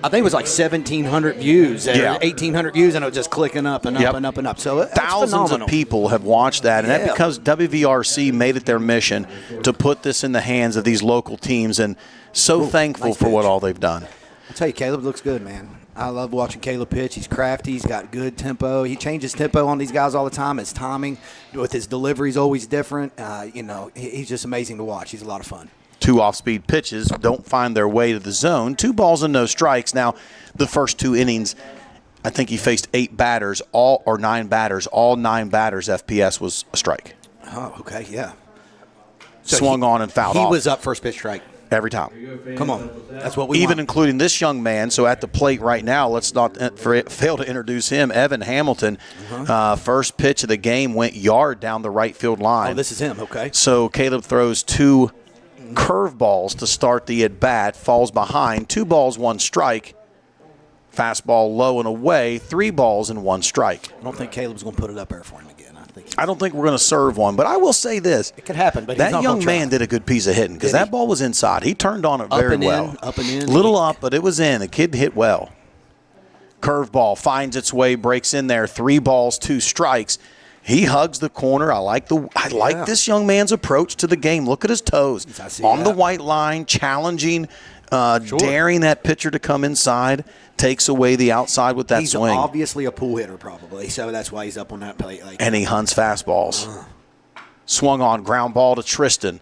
I think it was like 1,700 views, or 1,800 views, and it was just clicking up and up and up and up. So that's thousands phenomenal. of people have watched that, and that's because WVRC made it their mission to put this in the hands of these local teams, and so thankful nice for what pitch. all they've done. I'll tell you, Caleb looks good, man. I love watching Caleb pitch. He's crafty. He's got good tempo. He changes tempo on these guys all the time. His timing with his delivery is always different. He's just amazing to watch. He's a lot of fun. 2 off-speed pitches don't find their way to the zone. 2 balls and no strikes. Now, the first 2 innings, I think he faced 9 batters. All 9 batters, FPS was a strike. Oh, okay, yeah. Swung on and fouled off. He was up first pitch strike. Every time. Come on. That's what we Even want. including this young man. So at the plate right now, let's not fail to introduce him, Evan Hamilton. First pitch of the game went yard down the right field line. Oh, this is him, okay. So Caleb throws 2 curveballs to start the at-bat, falls behind, 2 balls, 1 strike. Fastball low and away, 3 balls and 1 strike. I don't think Caleb's going to put it up there for him again. I don't think we're going to serve one, but I will say this. It could happen, but he's that not young gonna try. man did a good piece of hitting because that ball was inside. He turned on it very well. Up and in. Little up, but it was in. The kid hit well. Curveball finds its way, breaks in there. 3 balls, 2 strikes. He hugs the corner. I like this young man's approach to the game. Look at his toes on the white line, challenging, daring that pitcher to come inside. Takes away the outside with that swing. He's obviously a pool hitter, probably, so that's why he's up on that plate. And he hunts fastballs. Swung on, ground ball to Tristan.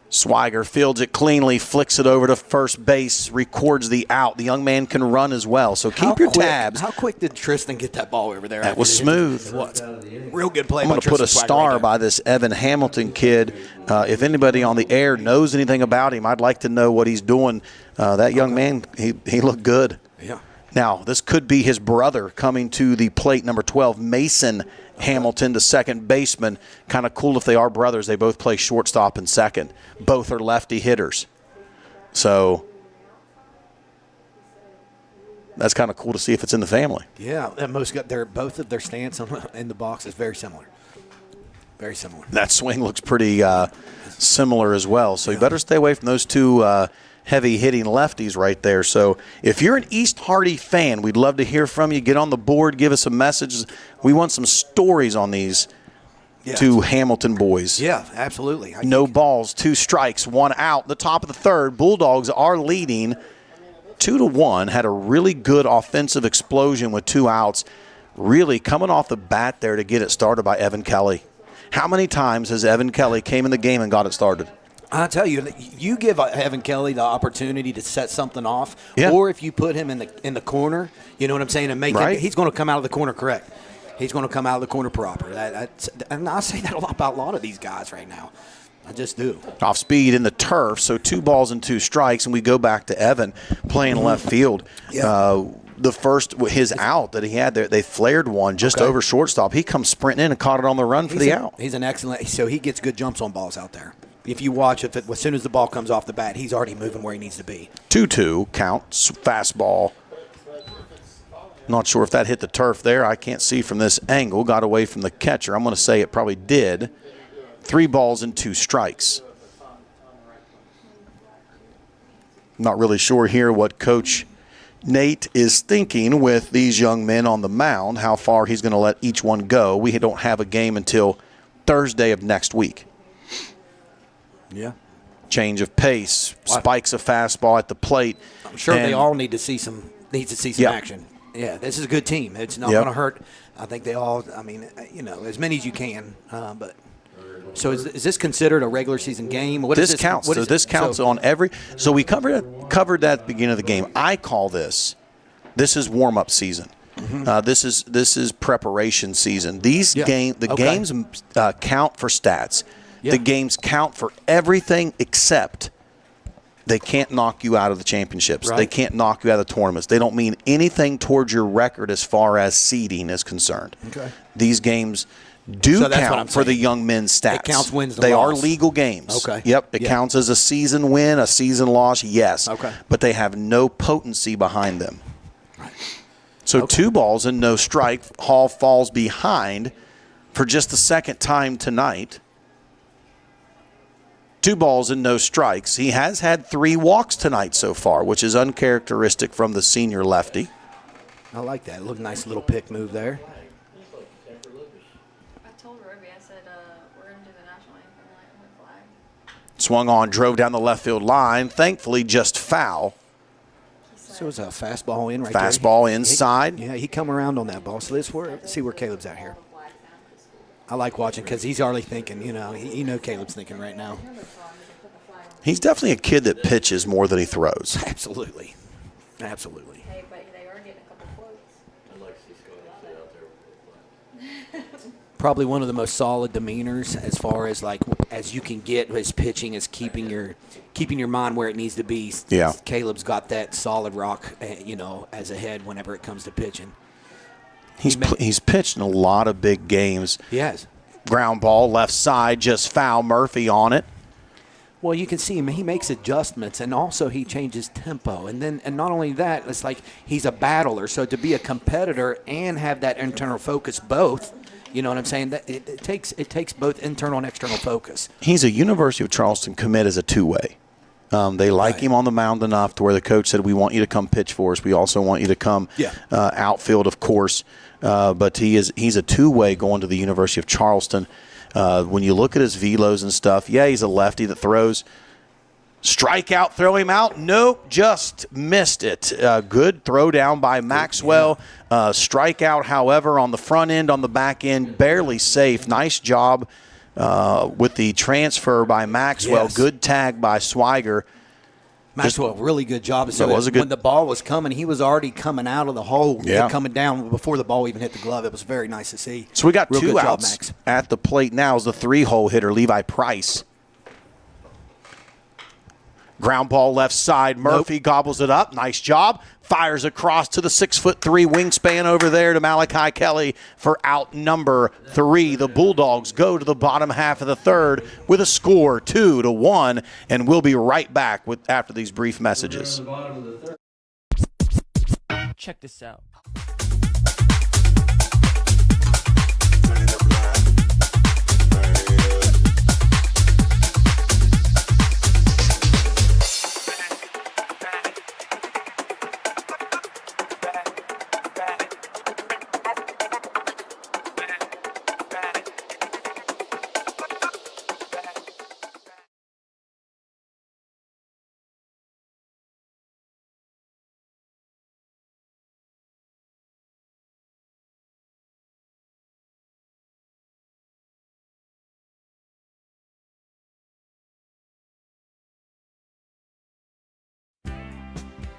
Swiger fields it cleanly, flicks it over to first base, records the out. The young man can run as well, so keep your tabs. How quick did Tristan get that ball over there? That was smooth. What? Real good play. I'm going to put a star by this Evan Hamilton kid. If anybody on the air knows anything about him, I'd like to know what he's doing. That young man, he looked good. Yeah. Now, this could be his brother coming to the plate, number 12, Mason Hamilton, the second baseman. Kind of cool if they are brothers. They both play shortstop and second. Both are lefty hitters. So that's kind of cool to see if it's in the family. Yeah, and both of their stance in the box is very similar. Very similar. That swing looks pretty similar as well. So you better stay away from those 2 heavy-hitting lefties right there. So if you're an East Hardy fan, we'd love to hear from you. Get on the board. Give us some messages. We want some stories on these 2 Hamilton boys. Yeah, absolutely. No balls, 2 strikes, 1 out. The top of the third, Bulldogs are leading 2-1. Had a really good offensive explosion with 2 outs. Really coming off the bat there to get it started by Evan Kelly. How many times has Evan Kelly came in the game and got it started? I tell you, you give Evan Kelly the opportunity to set something off, or if you put him in the corner, you know what I'm saying, and make it, he's going to come out of the corner correct. He's going to come out of the corner proper. And I say that about a lot of these guys right now. I just do. Off speed in the turf, so 2 balls and 2 strikes, and we go back to Evan playing left field. Yeah. The first, his out that he had there, they flared one just over shortstop. He comes sprinting in and caught it on the run for the out. He's an excellent – so he gets good jumps on balls out there. If you watch, as soon as the ball comes off the bat, he's already moving where he needs to be. 2-2 count, fastball. Not sure if that hit the turf there. I can't see from this angle. Got away from the catcher. I'm going to say it probably did. 3 balls and 2 strikes. Not really sure here what Coach Nate is thinking with these young men on the mound, how far he's going to let each one go. We don't have a game until Thursday of next week. Yeah. Change of pace, spikes a fastball at the plate. I'm sure they all need to see some action. Yeah, this is a good team. It's not going to hurt. I think they all, as many as you can. But so is this considered a regular season game? This counts. So this counts on every. So we covered that at the beginning of the game. I call this is warm-up season. Mm-hmm. This is preparation season. Games count for stats. Yeah. The games count for everything except they can't knock you out of the championships. Right. They can't knock you out of the tournaments. They don't mean anything towards your record as far as seeding is concerned. Okay. These games do count for the young men's stats. It counts wins and They loss. are legal games. Okay. Yep. It counts as a season win, a season loss, yes. Okay. But they have no potency behind them. Right. So 2 balls and no strike. Hall falls behind for just the second time tonight. 2 balls and no strikes. He has had 3 walks tonight so far, which is uncharacteristic from the senior lefty. I like that. Look, nice little pick move there. I told Ruby, I said, we're going to do the national anthem and flag. Swung on, drove down the left field line. Thankfully, just foul. So it's a fastball in right there. Fastball inside. He come around on that ball. So let's see where Caleb's at here. I like watching because he's already thinking, Caleb's thinking right now. He's definitely a kid that pitches more than he throws. Absolutely. Absolutely. Hey, but they are getting a couple quotes. I'd like to see Scott out there. Probably one of the most solid demeanors as far as as you can get his pitching is keeping your mind where it needs to be. Yeah. Caleb's got that solid rock, as a head whenever it comes to pitching. He's pitched in a lot of big games. He has. Ground ball, left side, just foul. Murphy on it. Well, you can see him. He makes adjustments, and also he changes tempo. And not only that, it's like he's a battler. So to be a competitor and have that internal focus both, you know what I'm saying? That it takes both internal and external focus. He's a University of Charleston commit as a 2-way. They like him on the mound enough to where the coach said, we want you to come pitch for us. We also want you to come outfield, of course. But he's a 2-way going to the University of Charleston. When you look at his velos and stuff, he's a lefty that throws. Strikeout, throw him out. Nope, just missed it. Good throw down by Maxwell. Strikeout, however, on the front end, on the back end, barely safe. Nice job with the transfer by Maxwell. Yes. Good tag by Swiger. Maxwell, really good job. So was a good, when the ball was coming, he was already coming out of the hole, Yeah. coming down before the ball even hit the glove. It was very nice to see. So we got Real 2 good job, outs Max. at the plate now is the 3-hole hitter, Levi Price. Ground ball left side. Murphy gobbles it up. Nice job. Fires across to the 6'3" wingspan over there to Malachi Kelly for out number 3. The Bulldogs go to the bottom half of the third with a score 2-1, and we'll be right back after these brief messages. Check this out.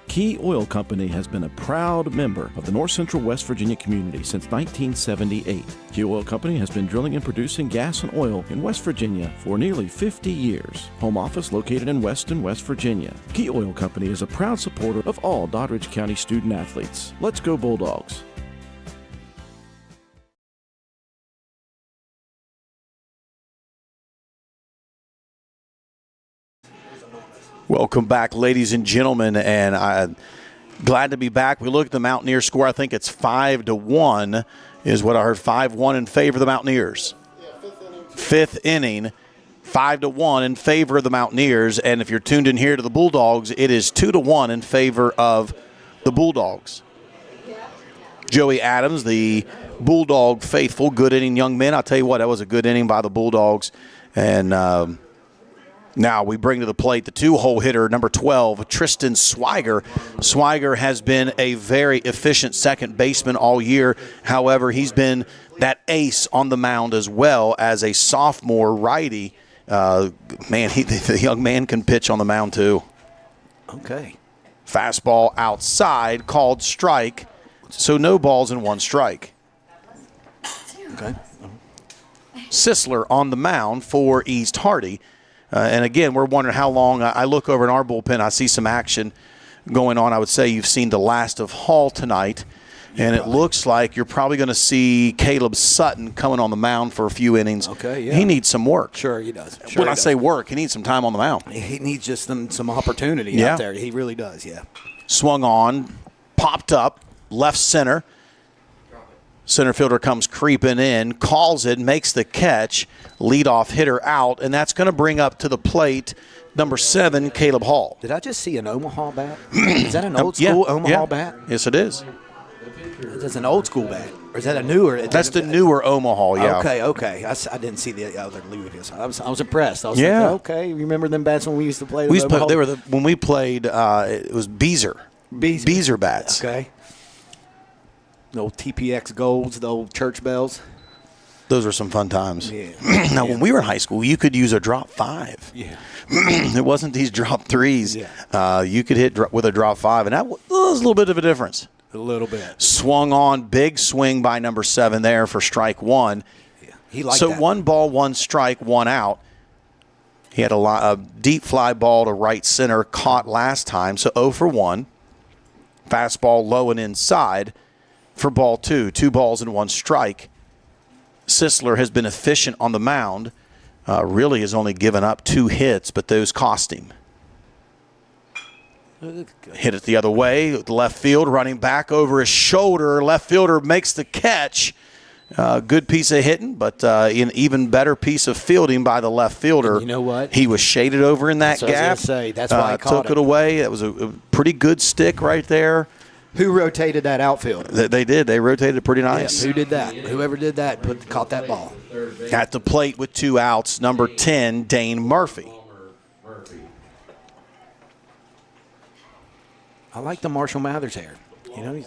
Key Oil Company has been a proud member of the North Central West Virginia community since 1978. Key Oil Company has been drilling and producing gas and oil in West Virginia for nearly 50 years. Home office located in Weston, West Virginia. Key Oil Company is a proud supporter of all Doddridge County student athletes. Let's go Bulldogs! Welcome back, ladies and gentlemen, and I'm glad to be back. We look at the Mountaineers score. I think it's 5-1 is what I heard, 5-1 in favor of the Mountaineers. Fifth inning, 5-1 in favor of the Mountaineers, and if you're tuned in here to the Bulldogs, it is 2-1 in favor of the Bulldogs. Joey Adams, the Bulldog faithful, good inning young men. I'll tell you what, that was a good inning by the Bulldogs, and now we bring to the plate the 2-hole hitter, number 12, Tristan Swiger. Swiger has been a very efficient second baseman all year. However, he's been that ace on the mound as well as a sophomore righty. The young man can pitch on the mound too. Okay. Fastball outside, called strike. So no balls and 1 strike. Okay. Sisler on the mound for East Hardy. And again, we're wondering how long. I look over in our bullpen, I see some action going on. I would say you've seen the last of Hall tonight. And it looks like you're probably going to see Caleb Sutton coming on the mound for a few innings. Okay, yeah. He needs some work. Sure, he does. When I say work, he needs some time on the mound. He needs just some opportunity out there. He really does, yeah. Swung on, popped up, left center. Center fielder comes creeping in, calls it, makes the catch, leadoff hitter out, and that's going to bring up to the plate number 7, Caleb Hall. Did I just see an Omaha bat? Is that an old school Omaha bat? Yes, it is. That's an old school bat. Or is that a newer? That's the newer Omaha, yeah. Okay. I didn't see the other Louisville. I was impressed. I was Yeah. like, okay, remember them bats when we used to play? We used to play, when we played, it was Beezer. Beezer bats. Okay. The old TPX golds, the old church bells. Those were some fun times. Yeah. Now, when we were in high school, you could use a drop 5. Yeah. It wasn't these drop 3s. Yeah. You could hit with a drop 5, and that was a little bit of a difference. A little bit. Swung on, big swing by number 7 there for strike 1. Yeah. He liked so that. 1 ball, 1 strike, 1 out. He had a deep fly ball to right center caught last time, so 0 for 1. Fastball low and inside for ball 2. 2 balls and 1 strike. Sisler has been efficient on the mound. Really has only given up 2 hits, but those cost him. Hit it the other way, left field, running back over his shoulder. Left fielder makes the catch. Good piece of hitting, but an even better piece of fielding by the left fielder. And you know what? He was shaded over in that That's what I gap. was gonna say. That's why I caught took it away. That was a pretty good stick right there. Who rotated that outfield? They did. They rotated it pretty nice. Yeah, who did that? Whoever did that caught that ball. At the plate with 2 outs, number 10, Dane Murphy. I like the Marshall Mathers hair. You know,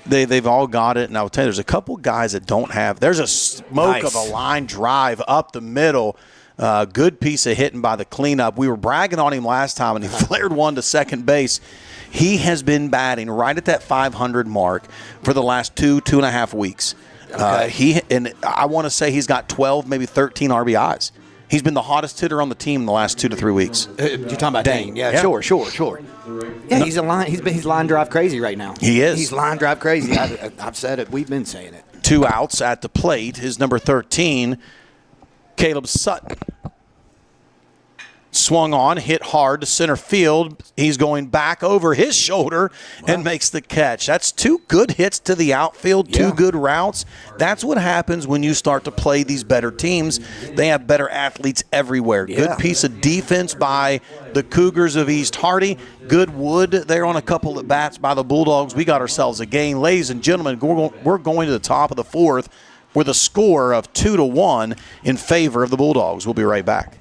They've all got it, and I'll tell you, there's a couple guys that don't have. There's a smoke of a line drive up the middle. Good piece of hitting by the cleanup. We were bragging on him last time, and he flared one to second base. He has been batting right at that 500 mark for the last 2.5 weeks. Okay. And I want to say he's got 12, maybe 13 RBIs. He's been the hottest hitter on the team in the last 2 to 3 weeks. You're talking about Dane? Yeah, sure. Yeah, he's line drive crazy right now. He is. He's line drive crazy. I've said it. We've been saying it. 2 outs at the plate. His number 13, Caleb Sutton. Swung on, hit hard to center field. He's going back over his shoulder and makes the catch. That's 2 good hits to the outfield, 2 good routes. That's what happens when you start to play these better teams. They have better athletes everywhere. Yeah. Good piece of defense by the Cougars of East Hardy. Good wood there on a couple of bats by the Bulldogs. We got ourselves a game. Ladies and gentlemen, we're going to the top of the 4th with a score of 2-1 in favor of the Bulldogs. We'll be right back.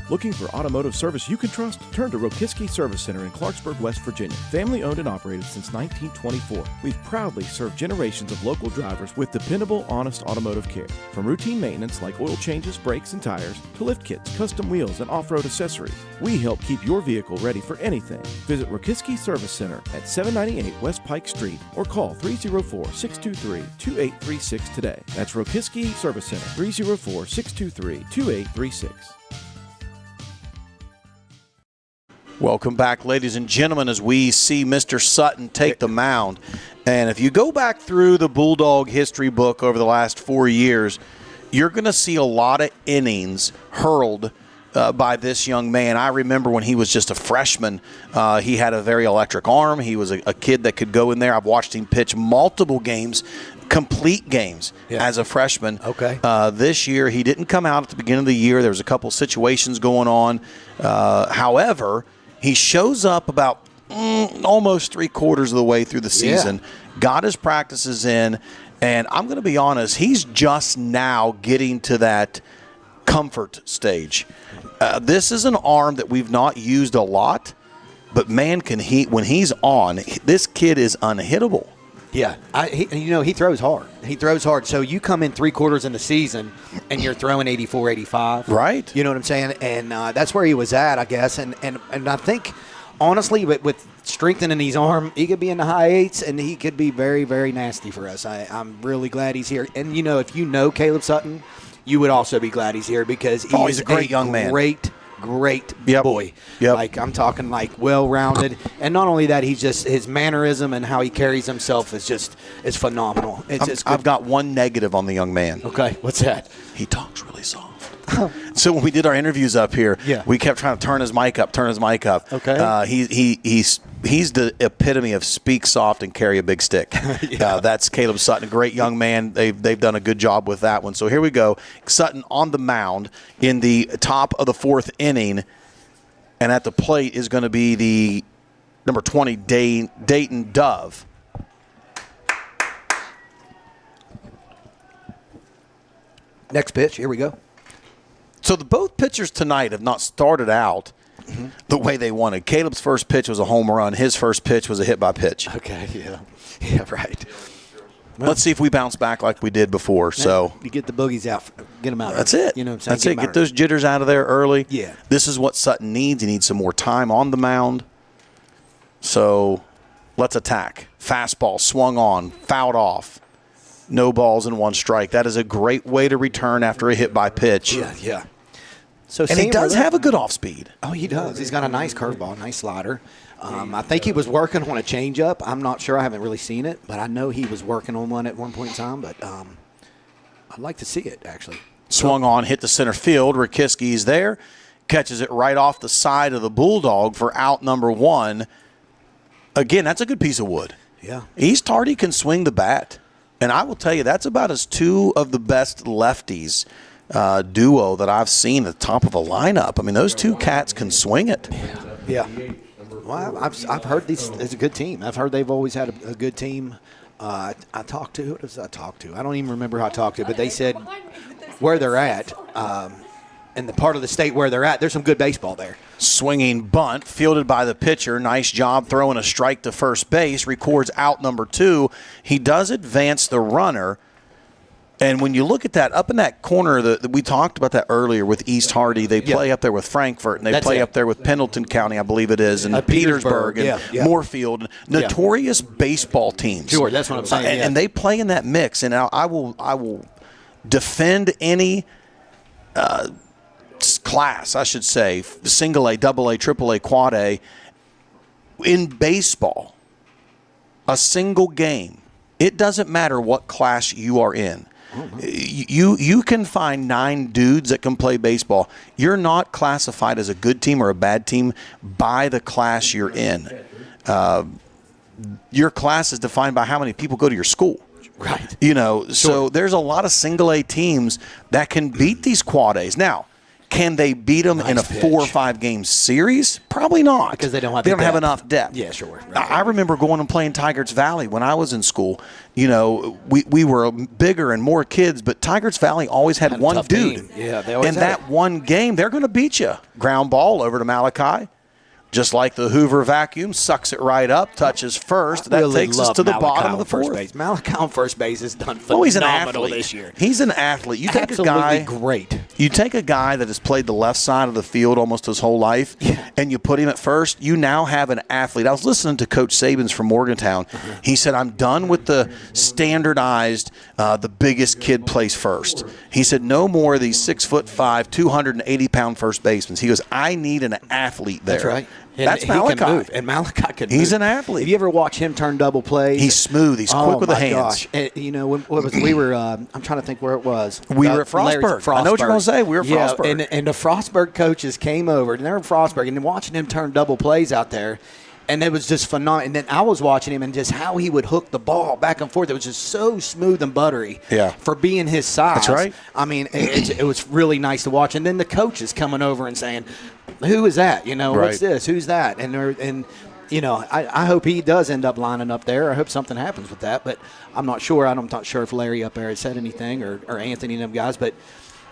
Looking for automotive service you can trust? Turn to Rokiski Service Center in Clarksburg, West Virginia. Family owned and operated since 1924. We've proudly served generations of local drivers with dependable, honest automotive care. From routine maintenance like oil changes, brakes, and tires, to lift kits, custom wheels, and off-road accessories, we help keep your vehicle ready for anything. Visit Rokiski Service Center at 798 West Pike Street or call 304-623-2836 today. That's Rokiski Service Center, 304-623-2836. Welcome back, ladies and gentlemen, as we see Mr. Sutton take the mound. And if you go back through the Bulldog history book over the last 4 years, you're going to see a lot of innings hurled by this young man. I remember when he was just a freshman, he had a very electric arm. He was a kid that could go in there. I've watched him pitch multiple games, complete games as a freshman. Okay. This year, he didn't come out at the beginning of the year. There was a couple situations going on. However, he shows up about almost 3/4 of the way through the season, got his practices in, and I'm going to be honest, he's just now getting to that comfort stage. This is an arm that we've not used a lot, But man, when he's on, this kid is unhittable. Yeah, he throws hard. He throws hard. So you come in 3 quarters in the season, and you're throwing 84, 85. Right. You know what I'm saying? And that's where he was at, I guess. And I think, honestly, with strengthening his arm, he could be in the high 8s, and he could be very, very nasty for us. I'm really glad he's here. And, if you know Caleb Sutton, you would also be glad he's here because he's a great young man. Great Yep. boy. Yep. Like, I'm talking like well-rounded. And not only that, he's just his mannerism and how he carries himself is phenomenal. I've got one negative on the young man. Okay, what's that? He talks really soft. So when we did our interviews up here, we kept trying to turn his mic up. Okay. He's the epitome of speak soft and carry a big stick. That's Caleb Sutton, a great young man. They've done a good job with that one. So here we go. Sutton on the mound in the top of the 4th inning, and at the plate is going to be the number 20 Dayton Dove. Next pitch. Here we go. So both pitchers tonight have not started out the way they wanted. Caleb's first pitch was a home run. His first pitch was a hit by pitch. Okay, yeah, right. Well, let's see if we bounce back like we did before. So you get the boogies out, get them out. That's it. You know what I'm saying? That's it. Get those jitters out of there early. Yeah. This is what Sutton needs. He needs some more time on the mound. So let's attack. Fastball swung on, fouled off. No balls and 1 strike. That is a great way to return after a hit by pitch. Yeah. So and he does have a good off speed. Oh, he does. He's got a nice curveball, nice slider. I think he was working on a changeup. I'm not sure. I haven't really seen it, but I know he was working on one at one point in time. But I'd like to see it, actually. Swung on, hit the center field. Rakiski's there. Catches it right off the side of the Bulldog for out number 1. Again, that's a good piece of wood. Yeah. East Hardy can swing the bat. And I will tell you, that's about as 2 of the best lefties duo that I've seen at the top of a lineup. I mean, those 2 cats can swing it. Yeah. Well, I've heard it's a good team. I've heard they've always had a good team. I talked to, who does I talk to? I don't even remember who I talked to, but they said where they're at, in the part of the state where they're at, there's some good baseball there. Swinging bunt, fielded by the pitcher. Nice job throwing a strike to first base. Records out number 2. He does advance the runner. And when you look at that, up in that corner, we talked about that earlier with East Hardy. They play up there with Frankfort, and they play up there with Pendleton County, I believe it is, and Petersburg and Moorfield. Notorious baseball teams. Sure, that's what I'm saying. And they play in that mix. And I will defend any class, I should say, single A, double A, triple A, quad A. In baseball, a single game, it doesn't matter what class you are in. You can find 9 dudes that can play baseball. You're not classified as a good team or a bad team by the class you're in. Your class is defined by how many people go to your school. Right. So there's a lot of single A teams that can beat these quad A's. Now, can they beat them in a 4 or 5 game series? Probably not. Because they don't have enough depth. Yeah, sure. Right. I remember going and playing Tigers Valley when I was in school. We were bigger and more kids, but Tigers Valley always had one dude. Team. Yeah, they always had that one game, they're going to beat you. Ground ball over to Malachi. Just like the Hoover vacuum, sucks it right up, touches first. That takes us to the bottom of the 4th. Base. Malachi on first base has done phenomenal this year. He's an athlete. You take Absolutely great. You take a guy that has played the left side of the field almost his whole life, and you put him at first, you now have an athlete. I was listening to Coach Sabins from Morgantown. He said, I'm done with the standardized, the biggest kid plays first. He said, no more of these 6'5", 280-pound first basemen. He goes, I need an athlete there. That's right. That's Malachi. Can move. And Malachi can move. He's an athlete. Have you ever watch him turn double plays? He's smooth. He's quick with the hands. Gosh. And, we were, I'm trying to think where it was. We were at Frostburg. I know what you're going to say. We were at Frostburg. And the Frostburg coaches came over, and they're in Frostburg, and watching him turn double plays out there. And it was just phenomenal. And then I was watching him and just how he would hook the ball back and forth. It was just so smooth and buttery for being his size. That's right. I mean, it was really nice to watch. And then the coaches coming over and saying, who is that? What's this? Who's that? And I hope he does end up lining up there. I hope something happens with that. But I'm not sure. I'm not sure if Larry up there has said anything or Anthony and them guys. But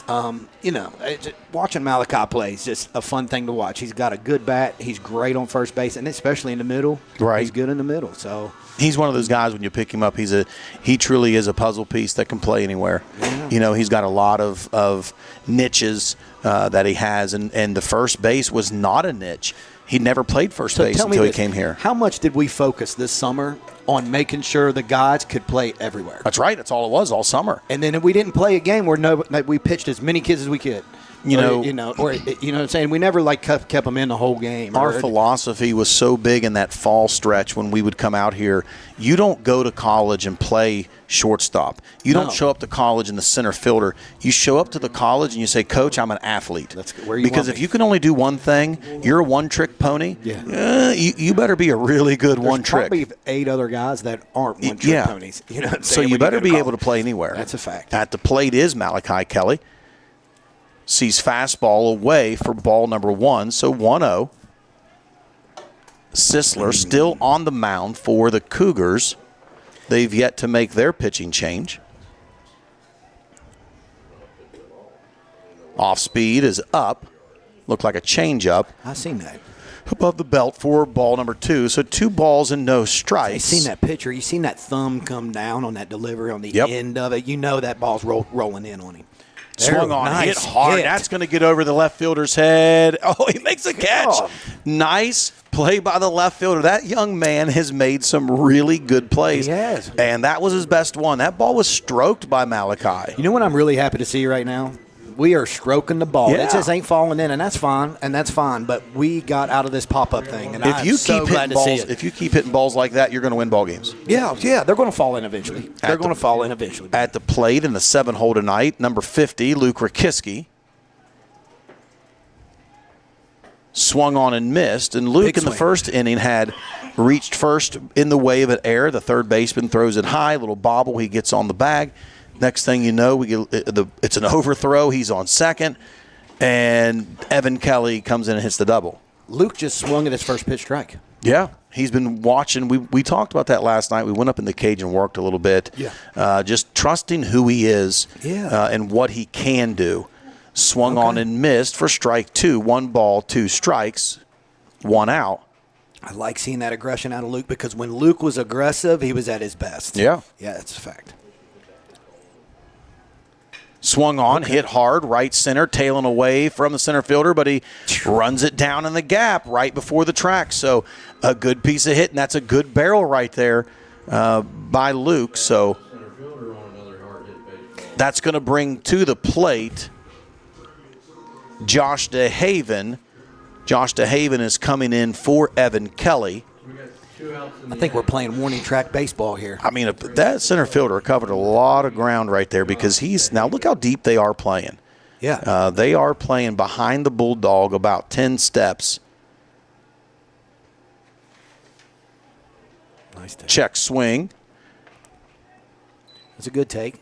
Watching Malachi play is just a fun thing to watch. He's got a good bat. He's great on first base, and especially in the middle. Right. He's good in the middle. So he's one of those guys when you pick him up, he truly is a puzzle piece that can play anywhere. Yeah. He's got a lot of niches that he has, and the first base was not a niche. He never played first base until he came here. How much did we focus this summer on making sure the guys could play everywhere? That's right. That's all it was all summer. And then we didn't play a game where we pitched as many kids as we could. You know what I'm saying? We never kept them in the whole game. Our philosophy was so big in that fall stretch when we would come out here. You don't go to college and play shortstop. You don't show up to college in the center fielder. You show up to the college and you say, "Coach, I'm an athlete." That's where you because if you can only do one thing, you're a one-trick pony. Yeah. You better be a really good There's one-trick. Probably 8 other guys that aren't one-trick ponies. You know what I'm so saying? you better be able to play anywhere. That's a fact. At the plate is Malachi Kelly. Sees fastball away for ball number 1, so 1-0. Sisler still on the mound for the Cougars. They've yet to make their pitching change. Off speed is up. Looked like a changeup. I've seen that. Above the belt for ball number 2. So 2 balls and no strikes. You've seen that pitcher. You've seen that thumb come down on that delivery on the end of it. You know that ball's rolling in on him. Swung on, nice hit hard. hit. That's going to get over the left fielder's head. Oh, he makes a catch. Nice play by the left fielder. That young man has made some really good plays. He has. And that was his best one. That ball was stroked by Malachi. You know what I'm really happy to see right now? We are stroking the ball. Yeah. It just ain't falling in, and that's fine. But we got out of this pop-up thing, and I'm so glad to see it. If you keep hitting balls like that, you're going to win ball games. Yeah, they're going to fall in eventually. At the plate in the 7-hole tonight, number 50, Luke Rakiski. Swung on and missed, and Luke in the first inning had reached first in the way of an error. The third baseman throws it high, little bobble, he gets on the bag. Next thing you know, it's an overthrow. He's on second, and Evan Kelly comes in and hits the double. Luke just swung at his first pitch strike. Yeah, he's been watching. We talked about that last night. We went up in the cage and worked a little bit. Yeah. Just trusting who he is and what he can do. Swung on and missed for strike 2. 1 ball, 2 strikes, 1 out. I like seeing that aggression out of Luke because when Luke was aggressive, he was at his best. Yeah. Yeah, that's a fact. Swung on, hit hard, right center, tailing away from the center fielder, but he runs it down in the gap right before the track. So a good piece of hit, and that's a good barrel right there by Luke. So that's going to bring to the plate Josh DeHaven. Josh DeHaven is coming in for Evan Kelly. I think we're playing warning track baseball here. I mean, that center fielder covered a lot of ground right there because now look how deep they are playing. Yeah. They are playing behind the Bulldog about 10 steps. Nice take. Check swing. That's a good take.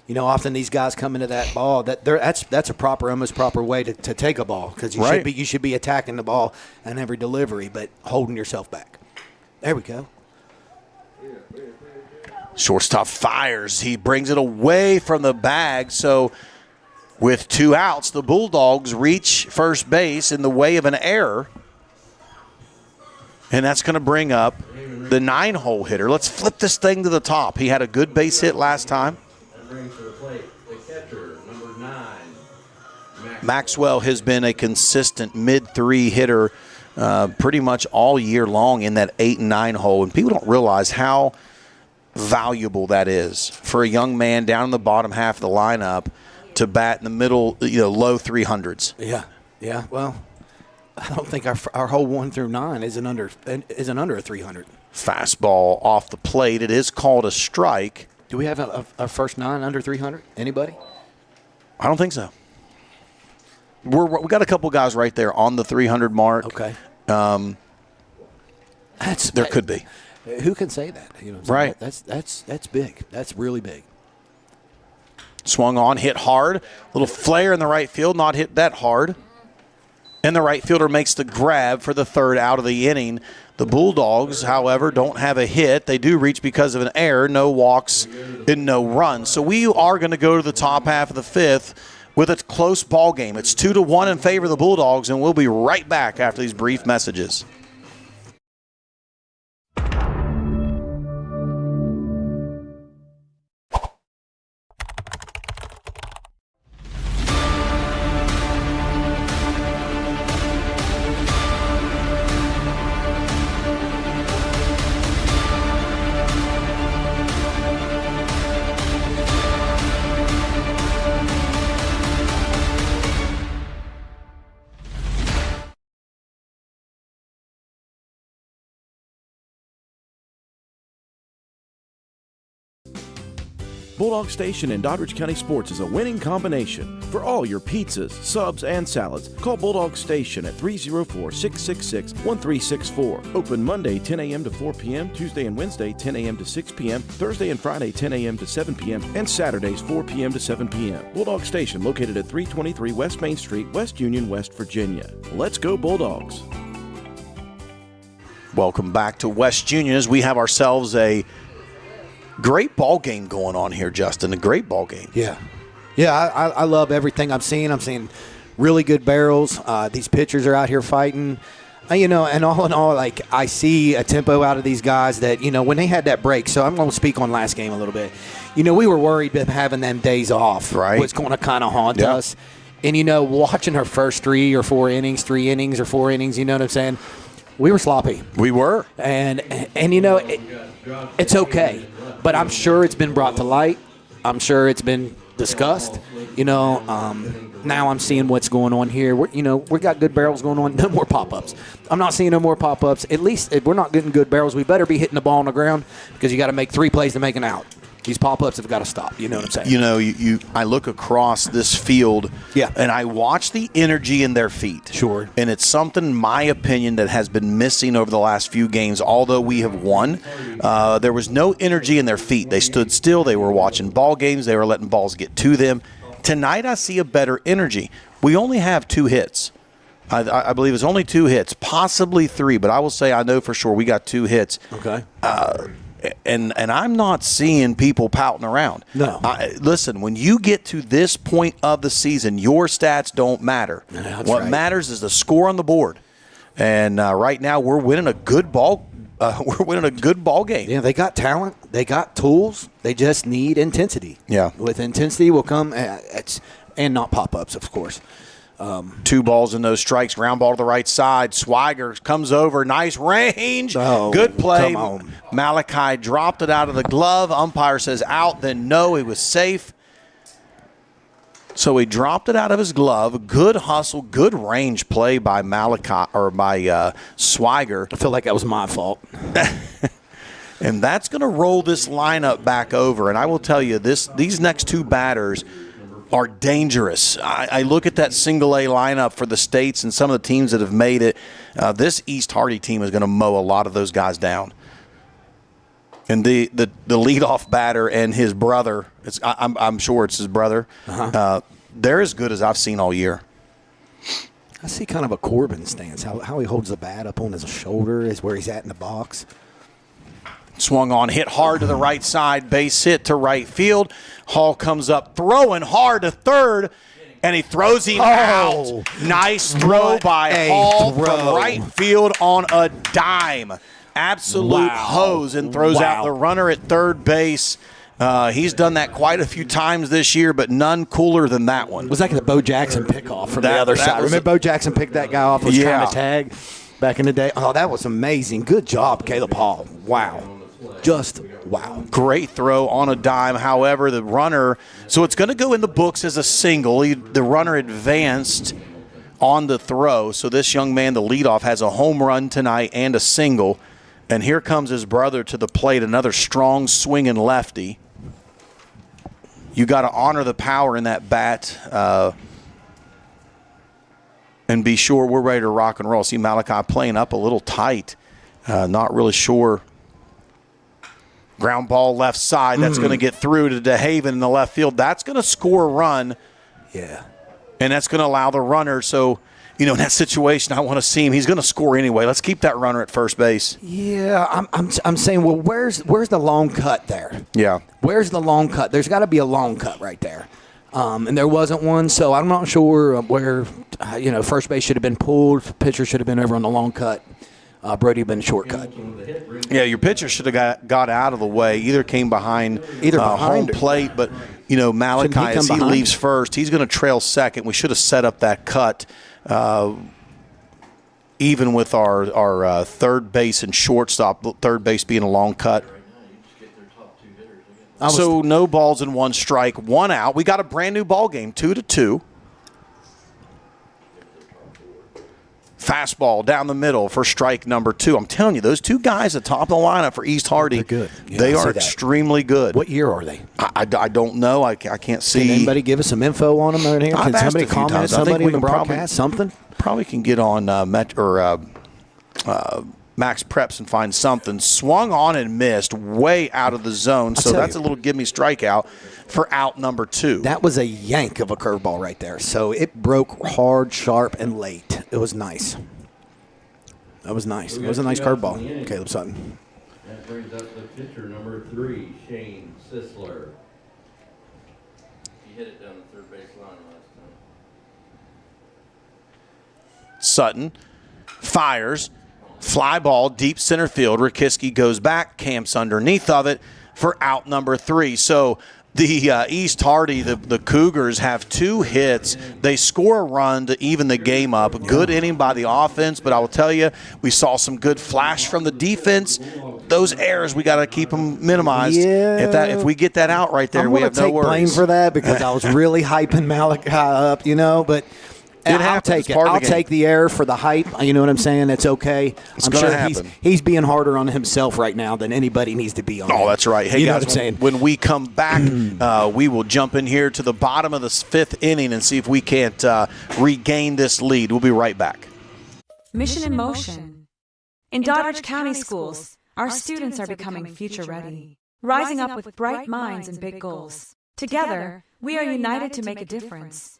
You know, often these guys come into that ball. That's a almost proper way to take a ball because you should be attacking the ball on every delivery, but holding yourself back. There we go. Shortstop fires. He brings it away from the bag. So with 2 outs, the Bulldogs reach first base in the way of an error. And that's going to bring up the 9-hole hitter. Let's flip this thing to the top. He had a good base hit last time. That brings to the plate the catcher, number 9. Maxwell has been a consistent mid-3 hitter pretty much all year long in that 8 and 9 hole, and people don't realize how valuable that is for a young man down in the bottom half of the lineup to bat in the middle, low 300s. Yeah. Well, I don't think our whole 1 through 9 isn't under a 300. Fastball off the plate. It is called a strike. Do we have a first 9 under 300? Anybody? I don't think so. We got a couple guys right there on the 300 mark. Okay. There could be. Who can say that? Right. That's big. That's really big. Swung on, hit hard. Little flare in the right field, not hit that hard. And the right fielder makes the grab for the 3rd out of the inning. The Bulldogs, however, don't have a hit. They do reach because of an error, no walks and no runs. So we are going to go to the top half of the 5th with a close ball game. It's 2-1 in favor of the Bulldogs, and we'll be right back after these brief messages. Bulldog Station in Doddridge County Sports is a winning combination. For all your pizzas, subs, and salads, call Bulldog Station at 304-666-1364. Open Monday 10 a.m. to 4 p.m., Tuesday and Wednesday 10 a.m. to 6 p.m., Thursday and Friday 10 a.m. to 7 p.m., and Saturdays 4 p.m. to 7 p.m. Bulldog Station located at 323 West Main Street, West Union, West Virginia. Let's go Bulldogs. Welcome back to West Union as we have ourselves a great ball game going on here, Justin. A great ball game. Yeah. I love everything I'm seeing. I'm seeing really good barrels. These pitchers are out here fighting. And all in all, like, I see a tempo out of these guys that, when they had that break. So I'm going to speak on last game a little bit. We were worried about having them days off. Right. Was going to kind of haunt us. And, watching her first 3 or 4 innings, 3 innings or 4 innings, you know what I'm saying? We were sloppy. We were. And it's okay. But I'm sure it's been brought to light. I'm sure it's been discussed. Now I'm seeing what's going on here. We got good barrels going on. No more pop-ups. I'm not seeing no more pop-ups. At least if we're not getting good barrels, we better be hitting the ball on the ground because you got to make 3 plays to make an out. These pop-ups have got to stop. You know what I'm saying? I look across this field, and I watch the energy in their feet. Sure. And it's something, in my opinion, that has been missing over the last few games. Although we have won, there was no energy in their feet. They stood still. They were watching ball games. They were letting balls get to them. Tonight I see a better energy. We only have 2 hits. I believe it's only 2 hits, possibly 3, but I will say I know for sure we got 2 hits. Okay. And I'm not seeing people pouting around. No. Listen, when you get to this point of the season, your stats don't matter. What matters is the score on the board. And right now, we're winning a good ball. We're winning a good ball game. Yeah, they got talent. They got tools. They just need intensity. Yeah. With intensity will come, and not pop-ups, of course. 2 balls and no strikes. Ground ball to the right side. Swigert comes over. Nice range. Oh, good play. come on. Malachi dropped it out of the glove. Umpire says out. Then no, he was safe. So he dropped it out of his glove. Good hustle. Good range play by Malachi or by Swigert. I feel like that was my fault. And that's going to roll this lineup back over. And I will tell you, these next 2 batters are dangerous. I look at that single-A lineup for the states and some of the teams that have made it. This East Hardy team is going to mow a lot of those guys down. And the leadoff batter and his brother, I'm sure it's his brother, they're as good as I've seen all year. I see kind of a Corbin stance, how he holds the bat up on his shoulder is where he's at in the box. Swung on, hit hard to the right side, base hit to right field. Hall comes up, throwing hard to third, and he throws him out. Nice throw by Hall from right field on a dime. Absolute hose, and throws out the runner at third base. He's done that quite a few times this year, but none cooler than that one. It was like the Bo Jackson pickoff from the other side. Remember Bo Jackson picked that guy off, was trying to tag back in the day? Oh, that was amazing. Good job, Caleb Hall. Wow. Just wow. Great throw on a dime. However, the runner, so it's going to go in the books as a single. The runner advanced on the throw. So this young man, the leadoff, has a home run tonight and a single. And here comes his brother to the plate, another strong swinging lefty. You got to honor the power in that bat and be sure we're ready to rock and roll. See Malachi playing up a little tight. Not really sure. Ground ball left side. That's going to get through to DeHaven in the left field. That's going to score a run. Yeah. And that's going to allow the runner. So, in that situation, I want to see him. He's going to score anyway. Let's keep that runner at first base. Yeah, I'm saying, well, where's the long cut there? Yeah. Where's the long cut? There's got to be a long cut right there. And there wasn't one, so I'm not sure where, first base should have been pulled. Pitcher should have been over on the long cut. Brody been short cut. Yeah, your pitcher should have got out of the way. Either came behind home plate, but Malachi, as he leaves first, he's going to trail second. We should have set up that cut, even with our third base and shortstop. Third base being a long cut. So no balls and one strike, one out. We got a brand new ball game, 2-2. Fastball down the middle for strike number 2. I'm telling you, those two guys at top of the lineup for East Hardy, they're good. Yeah, they are extremely good. What year are they? I don't know. I can't see. Can anybody give us some info on them right here? I've Can somebody comment? Somebody in the broadcast? Something? Probably can get on Max Preps and find something. Swung on and missed way out of the zone. So that's a little give me strikeout for out number 2. That was a yank of a curveball right there. So it broke hard, sharp, and late. It was nice. That was nice. It was a nice curveball, Caleb Sutton. That brings up the pitcher number 3, Shane Sisler. He hit it down the third base line last time. Sutton fires. Fly ball, deep center field. Rakiski goes back, camps underneath of it for out number 3. So the East Hardy, the Cougars, have 2 hits. They score a run to even the game up. Good inning by the offense, but I will tell you, we saw some good flash from the defense. Those errors, we got to keep them minimized. Yeah. If we get that out right there, we have no worries. I'm going to take blame for that because I was really hyping Malachi up, but – I'll take it. I'll take the error for the hype. You know what I'm saying? It's okay. I'm sure he's being harder on himself right now than anybody needs to be on. Oh, that's right. Hey, you know guys, what I'm saying? When we come back, we will jump in here to the bottom of the 5th inning and see if we can't regain this lead. We'll be right back. Mission in motion. In Doddridge County schools, our students are becoming future ready, rising up with bright minds and big goals. Together, we are united to make a difference.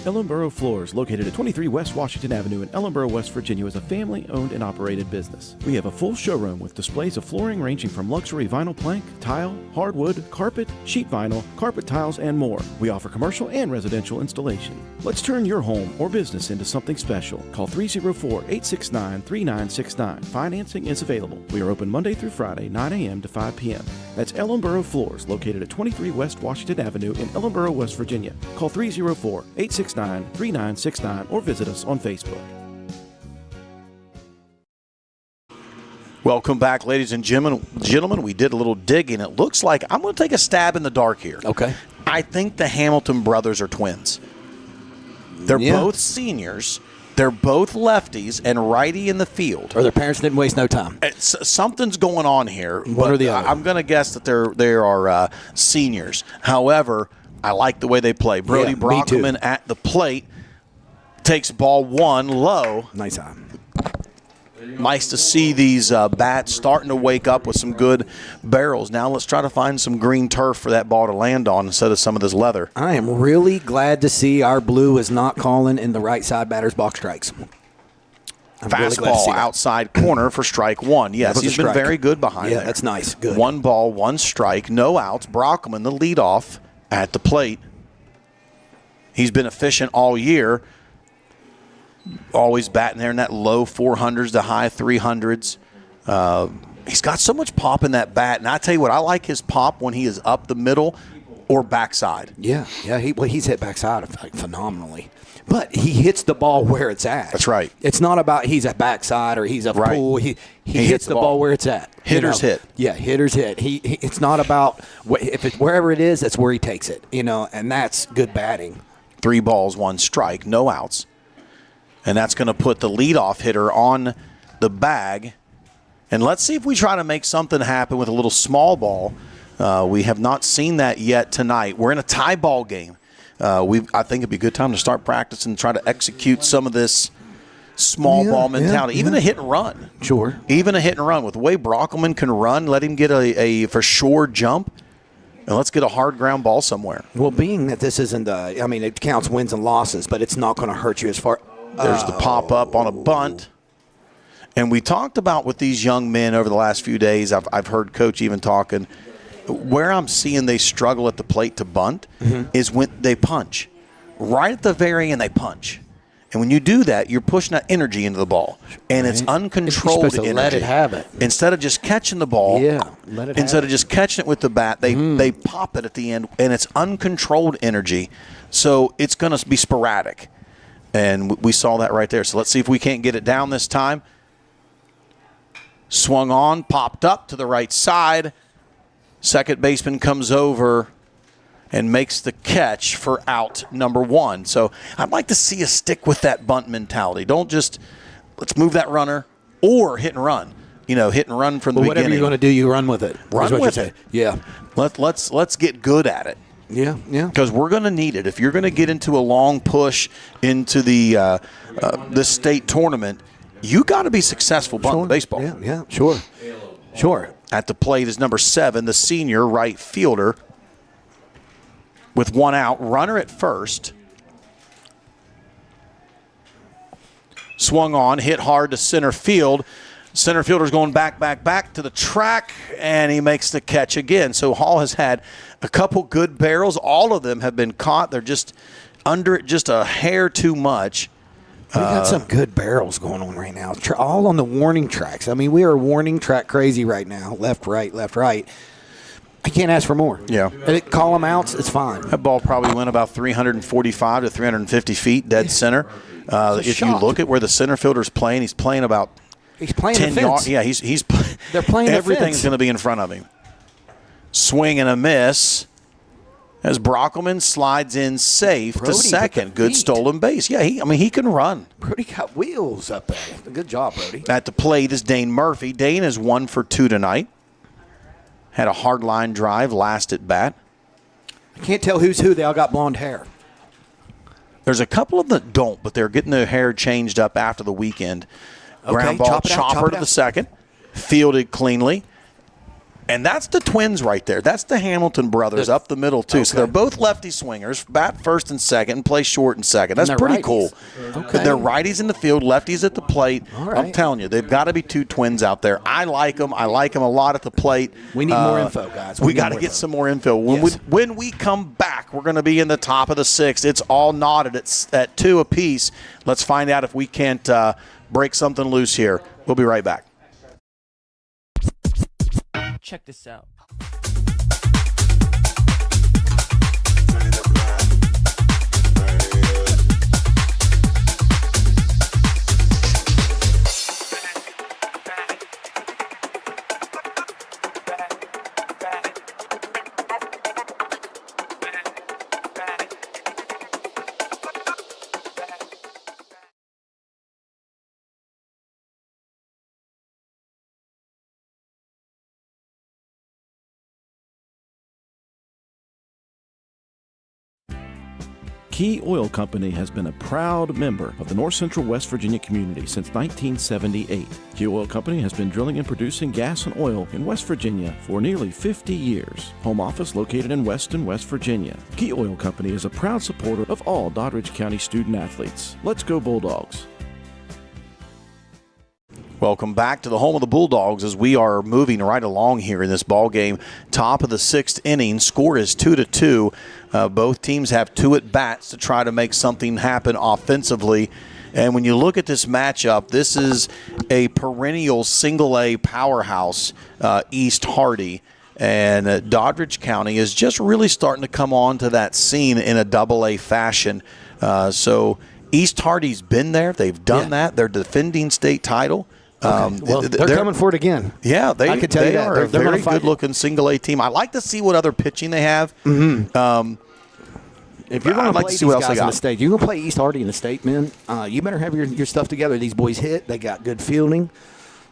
Ellenboro Floors, located at 23 West Washington Avenue in Ellenboro, West Virginia, is a family-owned and operated business. We have a full showroom with displays of flooring ranging from luxury vinyl plank, tile, hardwood, carpet, sheet vinyl, carpet tiles, and more. We offer commercial and residential installation. Let's turn your home or business into something special. Call 304-869-3969. Financing is available. We are open Monday through Friday, 9 a.m. to 5 p.m. That's Ellenboro Floors, located at 23 West Washington Avenue in Ellenboro, West Virginia. Call 304-869-3969 or visit us on Facebook. Welcome back, ladies and gentlemen. We did a little digging. It looks like I'm going to take a stab in the dark here. Okay. I think the Hamilton brothers are twins. They're both seniors. They're both lefties and righty in the field. Or their parents didn't waste no time. Something's going on here. One or the other. I'm going to guess that they are seniors. However, I like the way they play. Brody Brockman at the plate takes ball 1 low. Nice eye. Nice to see these bats starting to wake up with some good barrels. Now let's try to find some green turf for that ball to land on instead of some of this leather. I am really glad to see our blue is not calling in the right side batter's box strikes. Fastball outside corner for strike 1. Yes, he's been very good behind there. Yeah, that's nice. Good. 1 ball, 1 strike, no outs. Brockman, the leadoff at the plate. He's been efficient all year. Always batting there in that low 400s to high 300s. He's got so much pop in that bat. And I tell you what, I like his pop when he is up the middle or backside. Yeah. He's hit backside phenomenally. But he hits the ball where it's at. That's right. It's not about he's a backside or he's a pull. He hits the ball where it's at. Hitters hit. Yeah, hitters hit. It's not about if it's wherever it is, that's where he takes it. And that's good batting. 3 balls, 1 strike, no outs. And that's going to put the leadoff hitter on the bag. And let's see if we try to make something happen with a little small ball. We have not seen that yet tonight. We're in a tie ball game. I think it'd be a good time to start practicing and try to execute some of this small ball mentality, even a hit and run. Sure. Even a hit and run. With the way Brockelman can run, let him get a for sure jump, and let's get a hard ground ball somewhere. Well, being that this isn't it counts wins and losses, but it's not going to hurt you as far. There's the pop up on a bunt. And we talked about with these young men over the last few days, I've heard Coach even talking, where I'm seeing they struggle at the plate to bunt is when they punch. Right at the very end, they punch. And when you do that, you're pushing that energy into the ball. And it's uncontrolled energy. Let it have it. Instead of just catching the ball, instead of just catching it with the bat, they pop it at the end, and it's uncontrolled energy. So it's going to be sporadic. And we saw that right there. So let's see if we can't get it down this time. Swung on, popped up to the right side. Second baseman comes over and makes the catch for out number 1. So I'd like to see us stick with that bunt mentality. Don't just let's move that runner or hit and run. Hit and run from the beginning. Whatever you're going to do, you run with it. Run with it. Yeah. Let's get good at it. Yeah. Because we're going to need it. If you're going to get into a long push into the state tournament, you got to be successful bunting baseball. Yeah, sure. At the plate is number 7, the senior right fielder, with 1 out, runner at first. Swung on, hit hard to center field. Center fielder's going back to the track, and he makes the catch again. So Hall has had a couple good barrels. All of them have been caught. They're just under it just a hair too much. We got some good barrels going on right now, all on the warning tracks. I mean, we are warning track crazy right now, left, right. I can't ask for more. Yeah. Call them outs, it's fine. That ball probably went about 345 to 350 feet, dead center. If you look at where the center fielder's playing, he's playing about 10 yards. Yeah, They're playing everything's going to be in front of him. Swing and a miss as Brockelman slides in safe to second. Good stolen base. Yeah, he can run. Brody got wheels up there. Good job, Brody. At the plate is Dane Murphy. Dane is 1 for 2 tonight. Had a hard line drive last at bat. I can't tell who's who. They all got blonde hair. There's a couple of them that don't, but they're getting their hair changed up after the weekend. Ground ball, chopper to the second. Fielded cleanly. And that's the twins right there. That's the Hamilton brothers up the middle, too. Okay. So they're both lefty swingers, bat first and second, and play short and second. That's pretty cool. Okay. They're righties in the field, lefties at the plate. All right. I'm telling you, they've got to be 2 twins out there. I like them. I like them a lot at the plate. We need more info, guys. We got to get some more info. When we come back, we're going to be in the top of the 6th. It's all knotted at 2 apiece. Let's find out if we can't break something loose here. We'll be right back. Check this out. Key Oil Company has been a proud member of the North Central West Virginia community since 1978. Key Oil Company has been drilling and producing gas and oil in West Virginia for nearly 50 years. Home office located in Weston, West Virginia. Key Oil Company is a proud supporter of all Doddridge County student athletes. Let's go Bulldogs. Welcome back to the home of the Bulldogs as we are moving right along here in this ball game. Top of the 6th inning. Score is 2-2. Both teams have 2 at-bats to try to make something happen offensively. And when you look at this matchup, this is a perennial single-A powerhouse, East Hardy. And Doddridge County is just really starting to come on to that scene in a double-A fashion. So East Hardy's been there. They've done that. They're defending state title. Okay. Well, they're coming for it again. Yeah, I can tell you that. Are a very good-looking single-A team. I like to see what other pitching they have. Mm-hmm. If you're going to play these guys in the state, you're going to play East Hardy in the state, man. You better have your stuff together. These boys hit. They got good fielding.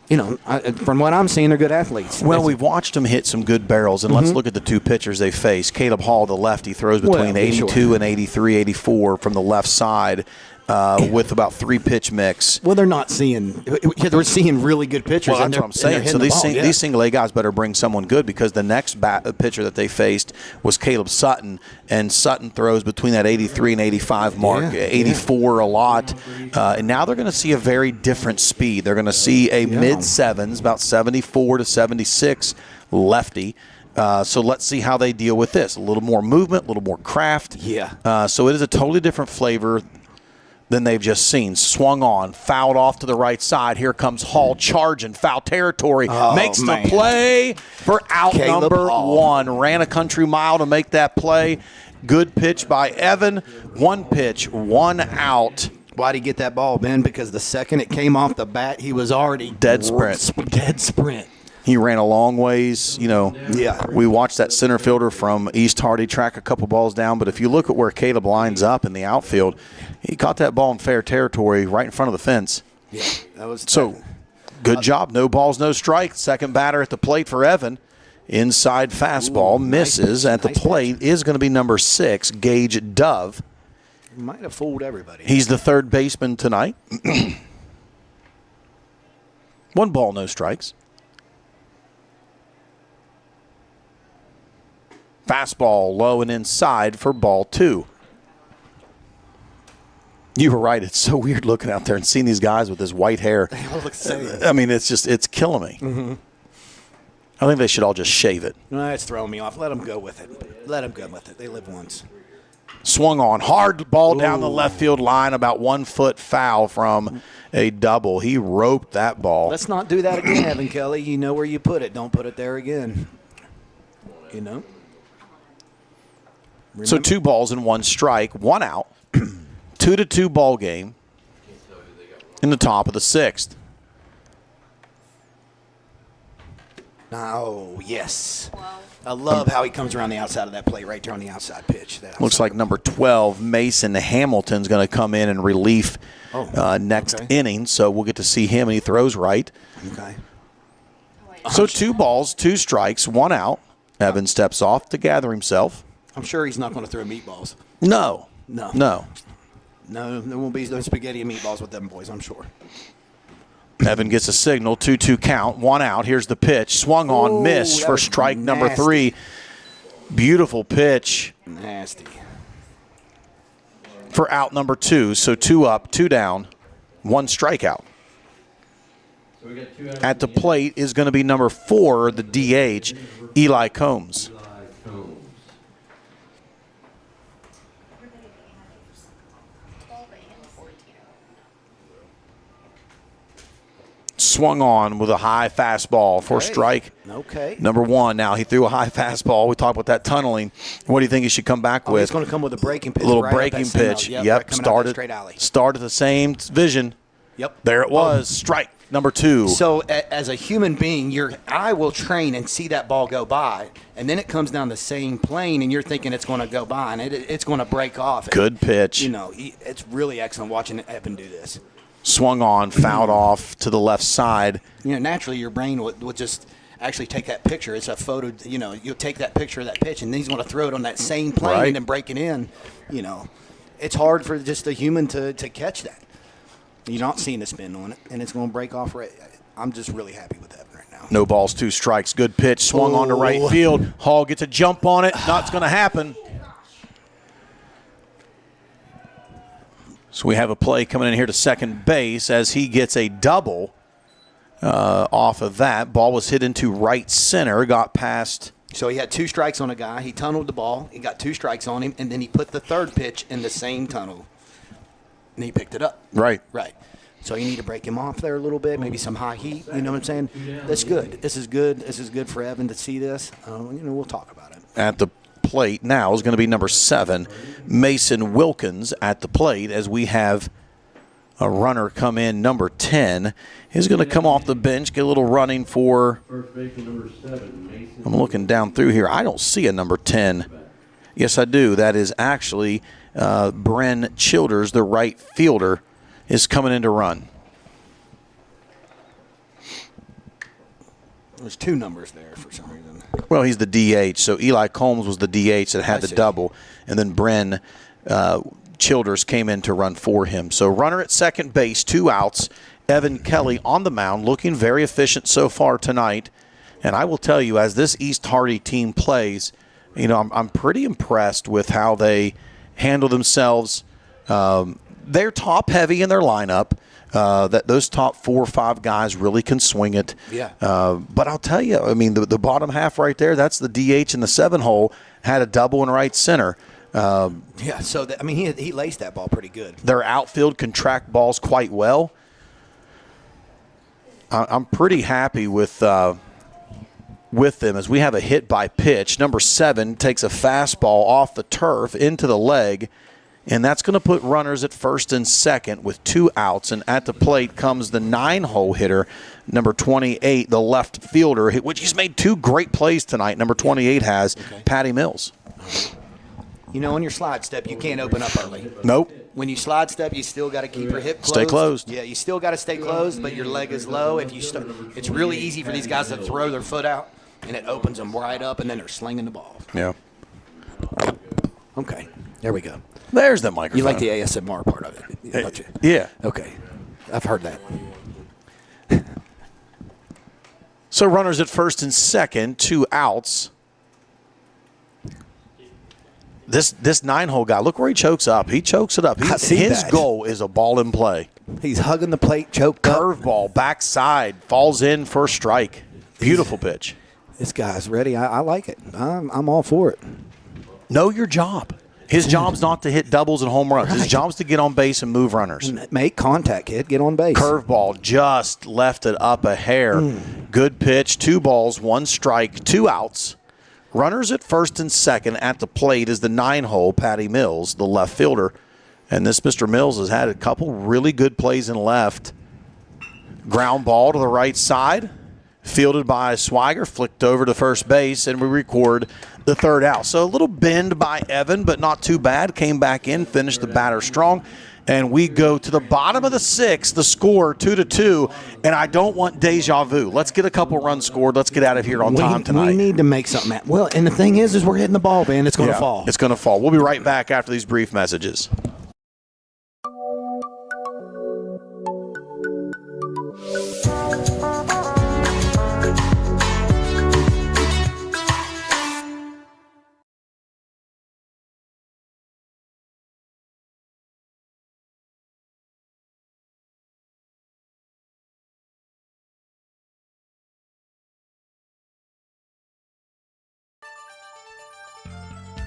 From what I'm seeing, they're good athletes. Well, we've watched them hit some good barrels, and let's look at the two pitchers they face. Caleb Hall, the lefty, throws between 82 and 83, 84 from the left side. With about 3-pitch mix. Well, they're not seeing. They're seeing really good pitchers. Well, that's what I'm saying. So these single A guys better bring someone good, because the next pitcher that they faced was Caleb Sutton, and Sutton throws between that 83 and 85 mark, 84 a lot. And now they're going to see a very different speed. They're going to see a mid-sevens, about 74 to 76 lefty. So let's see how they deal with this. A little more movement, a little more craft. Yeah. So it is a totally different flavor than they've just seen. Swung on, fouled off to the right side. Here comes Hall charging, foul territory. Makes the play for out Caleb number Hall. 1. Ran a country mile to make that play. Good pitch by Evan. 1 pitch, 1 out. Why'd he get that ball, Ben? Because the second it came off the bat, he was already Dead sprint. Dead sprint. He ran a long ways. Yeah. We watched that center fielder from East Hardy track a couple balls down, but if you look at where Caleb lines up in the outfield, he caught that ball in fair territory right in front of the fence. Yeah, that was so. Good job. No balls, no strikes. Second batter at the plate for Evan. Inside fastball misses at the plate. Is going to be number 6, Gage Dove. Might have fooled everybody. He's the third baseman tonight. 1 ball, no strikes. Fastball low and inside for ball 2. You were right. It's so weird looking out there and seeing these guys with this white hair. They all look the same. I mean, it's killing me. Mm-hmm. I think they should all just shave it. No, it's throwing me off. Let them go with it. Let them go with it. They live once. Swung on. Hard ball down the left field line, about 1 foot foul from a double. He roped that ball. Let's not do that again, Evan Kelly. You know where you put it. Don't put it there again. Remember? So 2 balls and 1 strike, 1 out. 2-2 ball game in the top of the 6th. Oh, yes. I love how he comes around the outside of that plate right there on the outside pitch. Looks like number 12, Mason Hamilton's going to come in and relief next inning, so we'll get to see him, and he throws right. Okay. So 2 balls, 2 strikes, 1 out. Evan steps off to gather himself. I'm sure he's not going to throw meatballs. No. No, there won't be no spaghetti and meatballs with them boys, I'm sure. Evan gets a signal, 2-2 count, 1 out. Here's the pitch. Swung on, miss for strike number 3. Beautiful pitch. Nasty. For out number 2. So 2 up, 2 down, 1 strikeout. So we got 2 out At the plate is going to be number 4, the DH, Eli Combs. Swung on with a high fastball for strike number 1. Now, he threw a high fastball. We talked about that tunneling. What do you think he should come back with? He's going to come with a breaking pitch. A little breaking pitch. Yep. Started the same vision. Yep. There it was. Strike number 2. So, as a human being, your eye will train and see that ball go by, and then it comes down the same plane, and you're thinking it's going to go by, and it's going to break off. Good pitch. It's really excellent watching Evan do this. Swung on, fouled off to the left side. Naturally, your brain would just actually take that picture. It's a photo. You'll take that picture of that pitch, and then he's going to throw it on that same plane and then break it in. It's hard for just a human to catch that. You're not seeing the spin on it, and it's going to break off. I'm just really happy with that right now. No balls, 2 strikes. Good pitch. Swung on to right field. Hall gets a jump on it. Not going to happen. So we have a play coming in here to second base as he gets a double off of that. Ball was hit into right center, got past. So he had 2 strikes on a guy. He tunneled the ball. He got 2 strikes on him, and then he put the third pitch in the same tunnel, and he picked it up. Right. So you need to break him off there a little bit, maybe some high heat. You know what I'm saying? That's good. This is good. This is good for Evan to see this. We'll talk about it. At the plate now is going to be number 7, Mason Wilkins at the plate, as we have a runner come in, number 10. He's going to come off the bench, get a little running for. First baseman number 7, Mason. I'm looking down through here. I don't see a number 10. Yes, I do. That is actually Bren Childers, the right fielder, is coming in to run. There's two numbers there for some reason. Well, he's the DH, so Eli Combs was the DH that had the double, and then Bren Childers came in to run for him. So runner at second base, 2 outs. Evan Kelly on the mound, looking very efficient so far tonight. And I will tell you, as this East Hardy team plays, I'm pretty impressed with how they handle themselves. They're top heavy in their lineup. That those top 4 or 5 guys really can swing it. Yeah. But I'll tell you, the bottom half right there, that's the DH in the 7-hole, had a double in right center. Yeah, so he laced that ball pretty good. Their outfield can track balls quite well. I'm pretty happy with them as we have a hit by pitch. Number 7 takes a fastball off the turf into the leg. And that's going to put runners at first and second with 2 outs. And at the plate comes the 9-hole hitter, number 28, the left fielder, which he's made 2 great plays tonight. Number 28 has Patty Mills. On your slide step, you can't open up early. Nope. When you slide step, you still got to keep your hip closed. Stay closed. Yeah, you still got to stay closed, but your leg is low. If you it's really easy for these guys to throw their foot out, and it opens them right up, and then they're slinging the ball. Yeah. Okay, there we go. There's the microphone. You like the ASMR part of it, don't you? Yeah. Okay, I've heard that. So runners at first and second, 2 outs. This 9-hole guy, look where he chokes up. He chokes it up. His goal is a ball in play. He's hugging the plate, choked up. Curveball, backside, falls in for a strike. Beautiful pitch. This guy's ready. I like it. I'm all for it. Know your job. His job's not to hit doubles and home runs. His job's to get on base and move runners. Make contact, kid. Get on base. Curveball just left it up a hair. Good pitch. 2 balls, 1 strike, 2 outs. Runners at first and second at the plate is the 9-hole, Patty Mills, the left fielder. And this Mr. Mills has had a couple really good plays in left. Ground ball to the right side, fielded by Swigert, flicked over to first base, and we record the 3rd out. So a little bend by Evan, but not too bad. Came back in, finished the batter strong. And we go to the bottom of the 6th, the score 2-2, and I don't want deja vu. Let's get a couple runs scored. Let's get out of here on time tonight. We need to make something happen. Well, and the thing is we're hitting the ball, man. It's going to fall. It's going to fall. We'll be right back after these brief messages.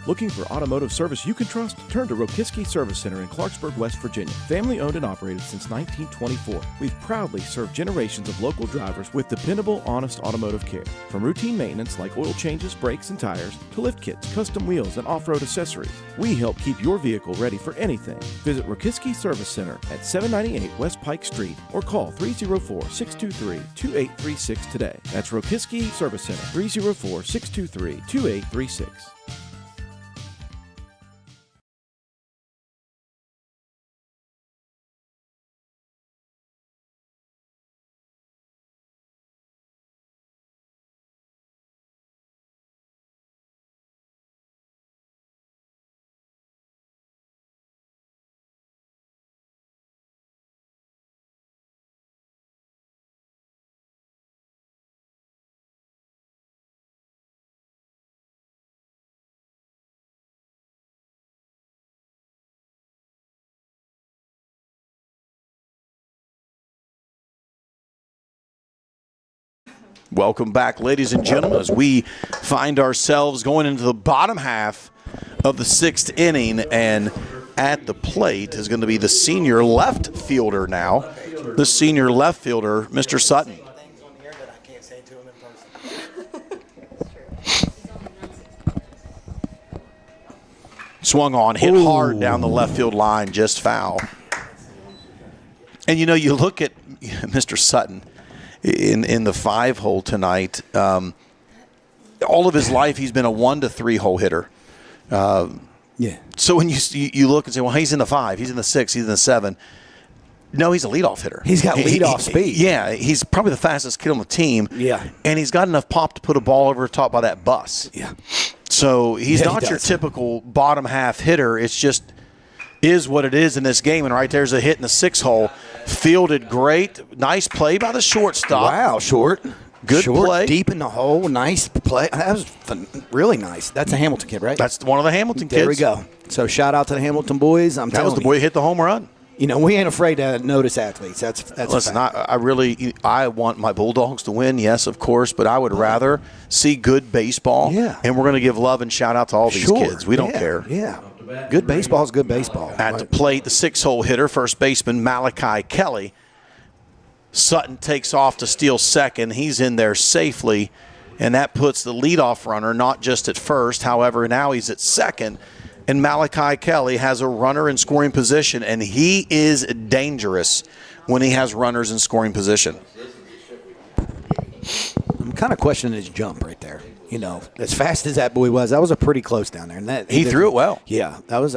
Looking for automotive service you can trust? Turn to Rokiski Service Center in Clarksburg, West Virginia. Family owned and operated since 1924. We've proudly served generations of local drivers with dependable, honest automotive care. From routine maintenance like oil changes, brakes, and tires, to lift kits, custom wheels, and off-road accessories, we help keep your vehicle ready for anything. Visit Rokiski Service Center at 798 West Pike Street or call 304-623-2836 today. That's Rokiski Service Center, 304-623-2836. Welcome back, ladies and gentlemen, as we find ourselves going into the bottom half of the 6th inning, and at the plate is going to be the senior left fielder now, the senior left fielder, Mr. Sutton. Swung on, hit hard down the left field line, just foul. And, you look at Mr. Sutton in the 5-hole tonight. All of his life, he's been a 1 to 3-hole hitter. So when you look and say, well, he's in the 5, he's in the 6, he's in the 7. No, he's a leadoff hitter. He's got leadoff speed. Yeah, he's probably the fastest kid on the team. Yeah. And he's got enough pop to put a ball over the top by that bus. Yeah. So he's not he your does. typical bottom half hitter. It's just is what it is in this game. And right there's a hit in the 6-hole. Fielded great. Nice play by the shortstop. Wow, short. Good play. Deep in the hole. Nice play. That was really nice. That's a Hamilton kid, right? That's one of the Hamilton kids. There we go. So shout out to the Hamilton boys. That was the boy who hit the home run. We ain't afraid to notice athletes. That's Listen, I want my Bulldogs to win, yes, of course, but I would rather see good baseball. Yeah. And we're going to give love and shout out to all these kids. We don't care. Yeah. Good baseball is good baseball. At the plate, the 6-hole hitter, first baseman Malachi Kelly. Sutton takes off to steal second. He's in there safely, and that puts the leadoff runner not just at first. However, now he's at second. And Malachi Kelly has a runner in scoring position, and he is dangerous when he has runners in scoring position. I'm kind of questioning his jump right there. As fast as that boy was, that was a pretty close down there. And he threw it well. Yeah, that was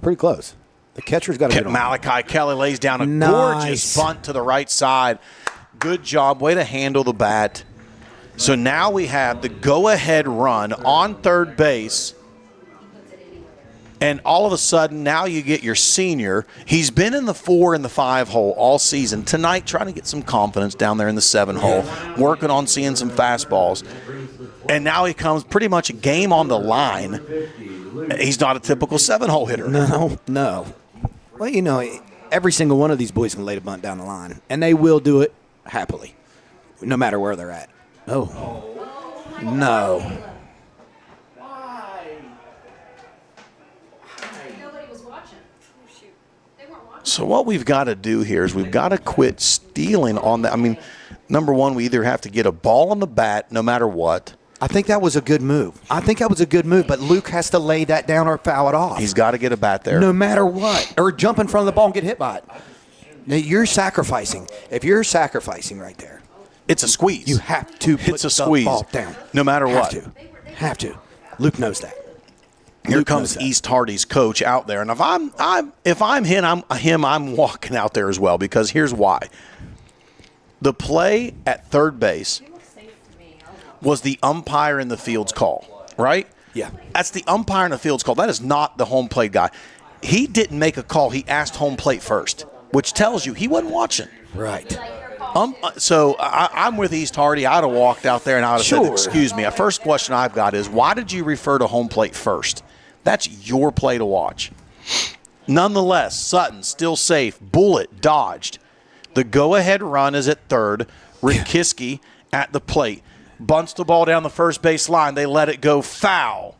pretty close. The catcher's got to get on. Malachi Kelly lays down a gorgeous bunt to the right side. Good job. Way to handle the bat. So now we have the go-ahead run on third base. And all of a sudden, now you get your senior. He's been in the 4 and the 5 hole all season. Tonight, trying to get some confidence down there in the 7 hole, working on seeing some fastballs. And now he comes pretty much a game on the line. He's not a typical 7-hole hitter. No. Well, every single one of these boys can lay the bunt down the line, and they will do it happily, no matter where they're at. Oh. No. So what we've got to do here is we've got to quit stealing on that. I mean, number one, we either have to get a ball on the bat no matter what. I think that was a good move. But Luke has to lay that down or foul it off. He's got to get a bat there. No matter what. Or jump in front of the ball and get hit by it. Now, you're sacrificing. If you're sacrificing right there. It's a squeeze. You have to put the ball down. No matter what. Have to. Luke knows that. Here comes East Hardy's coach out there, and if I'm him, I'm walking out there as well, because here's why. The play at third base was the umpire in the field's call, right? Yeah. That's the umpire in the field's call. That is not the home plate guy. He didn't make a call. He asked home plate first, which tells you he wasn't watching. Right. So I'm with East Hardy. I'd have walked out there and I would have said, excuse me. A first question I've got is, why did you refer to home plate first? That's your play to watch. Nonetheless, Sutton still safe. Bullet dodged. The go-ahead run is at third. Rikiski at the plate. Bunts the ball down the first base line. They let it go foul.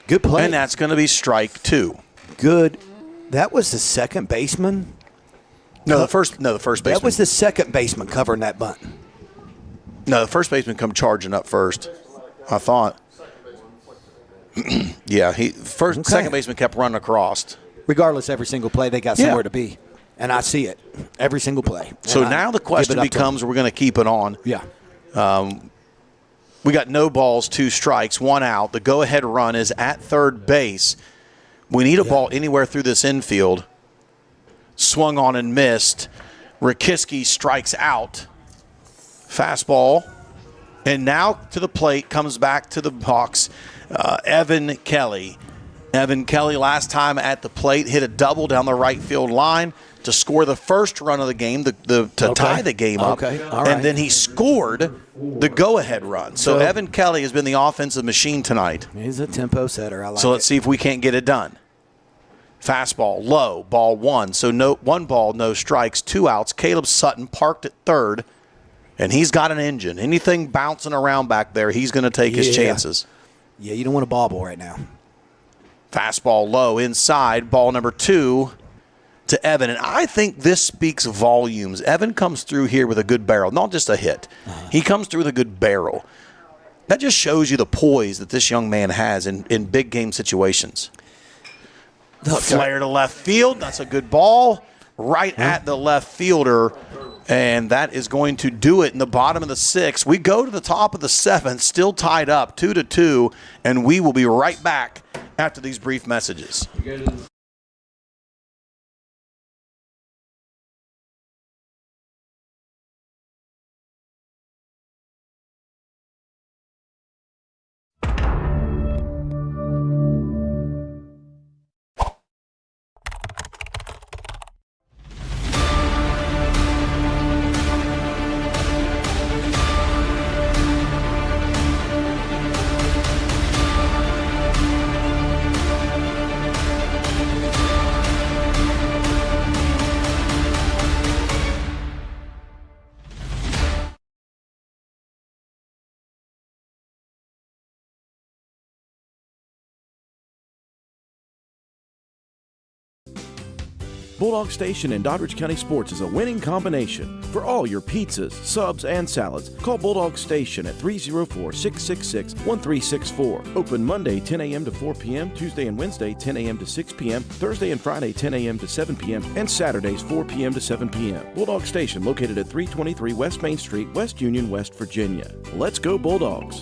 Good play. And that's going to be strike 2. Good. That was the second baseman? No, the first baseman. That was the second baseman covering that bunt. No, the first baseman come charging up first, I thought. Yeah, second baseman kept running across. Regardless, every single play, they got somewhere to be. And I see it. Every single play. So now the question becomes, we're going to keep it on. Yeah. We got no balls, 2 strikes, 1 out. The go-ahead run is at third base. We need a ball anywhere through this infield. Swung on and missed. Rikiski strikes out. Fastball. And now to the plate, comes back to the box. Evan Kelly. Evan Kelly last time at the plate hit a double down the right field line to score the first run of the game, to tie the game up. Okay. All right. And then he scored the go-ahead run. So Evan Kelly has been the offensive machine tonight. He's a tempo setter. I like So let's see if we can't get it done. Fastball, low, ball 1. So 1 ball, no strikes, 2 outs. Caleb Sutton parked at third, and he's got an engine. Anything bouncing around back there, he's going to take his chances. Yeah, you don't want a bobble right now. Fastball low inside, ball number 2 to Evan. And I think this speaks volumes. Evan comes through here with a good barrel, not just a hit. He comes through with a good barrel. That just shows you the poise that this young man has in big game situations. Flare to left field. That's a good ball. Right at the left fielder. And that is going to do it in the bottom of the 6th. We go to the top of the 7th, still tied up 2-2, and we will be right back after these brief messages. Bulldog Station in Doddridge County Sports is a winning combination. For all your pizzas, subs, and salads, call Bulldog Station at 304-666-1364. Open Monday 10 a.m. to 4 p.m., Tuesday and Wednesday 10 a.m. to 6 p.m., Thursday and Friday 10 a.m. to 7 p.m., and Saturdays 4 p.m. to 7 p.m. Bulldog Station located at 323 West Main Street, West Union, West Virginia. Let's go Bulldogs!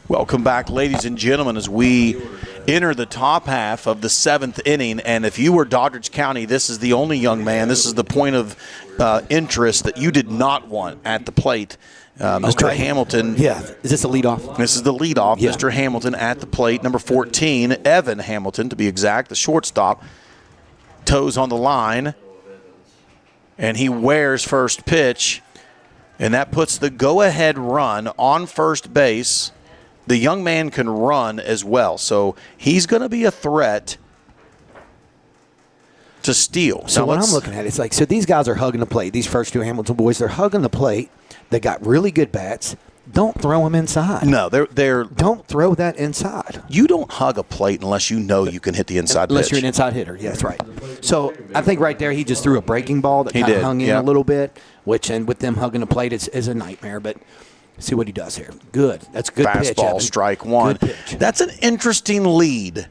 Welcome back, ladies and gentlemen, as we enter the top half of the 7th inning. And if you were Doddridge County, this is the only young man, this is the point of interest that you did not want at the plate. Mr. Hamilton. Yeah. Is this a leadoff? This is the leadoff. Yeah. Mr. Hamilton at the plate. Number 14, Evan Hamilton, to be exact, the shortstop. Toes on the line. And he wears first pitch. And that puts the go-ahead run on first base. The young man can run as well, so he's going to be a threat to steal. So what I'm looking at, it's like, so these guys are hugging the plate. These first two Hamilton boys, they're hugging the plate. They got really good bats. Don't throw them inside. No, they're don't throw that inside. You don't hug a plate unless you know you can hit the inside unless pitch. You're an inside hitter. Yeah, that's right. So I think right there he just threw a breaking ball that kind of hung in a little bit, which, and with them hugging the plate is a nightmare, but see what he does here. Good. That's a good pitch. Fastball, strike one. Good pitch. That's an interesting lead.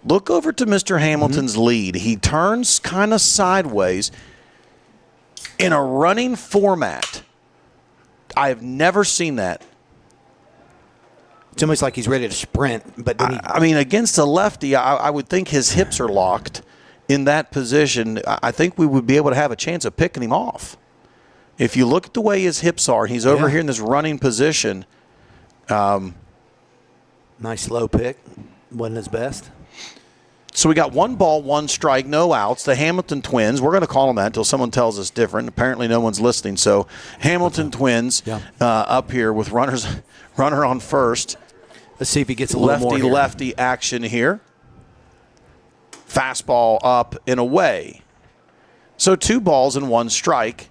Look over to Mr. Hamilton's lead. He turns kind of sideways in a running format. I have never seen that. It's almost like he's ready to sprint. But I mean, against a lefty, I would think his hips are locked in that position. I think we would be able to have a chance of picking him off. If you look at the way his hips are, he's over here in this running position. Nice slow pick. Wasn't his best. So we got 1 ball, 1 strike, no outs. The Hamilton Twins, we're going to call them that until someone tells us different. Apparently no one's listening. So Hamilton Twins up here with runner on first. Let's see if he gets a little more lefty action here. Fastball up and away. So 2 balls and 1 strike.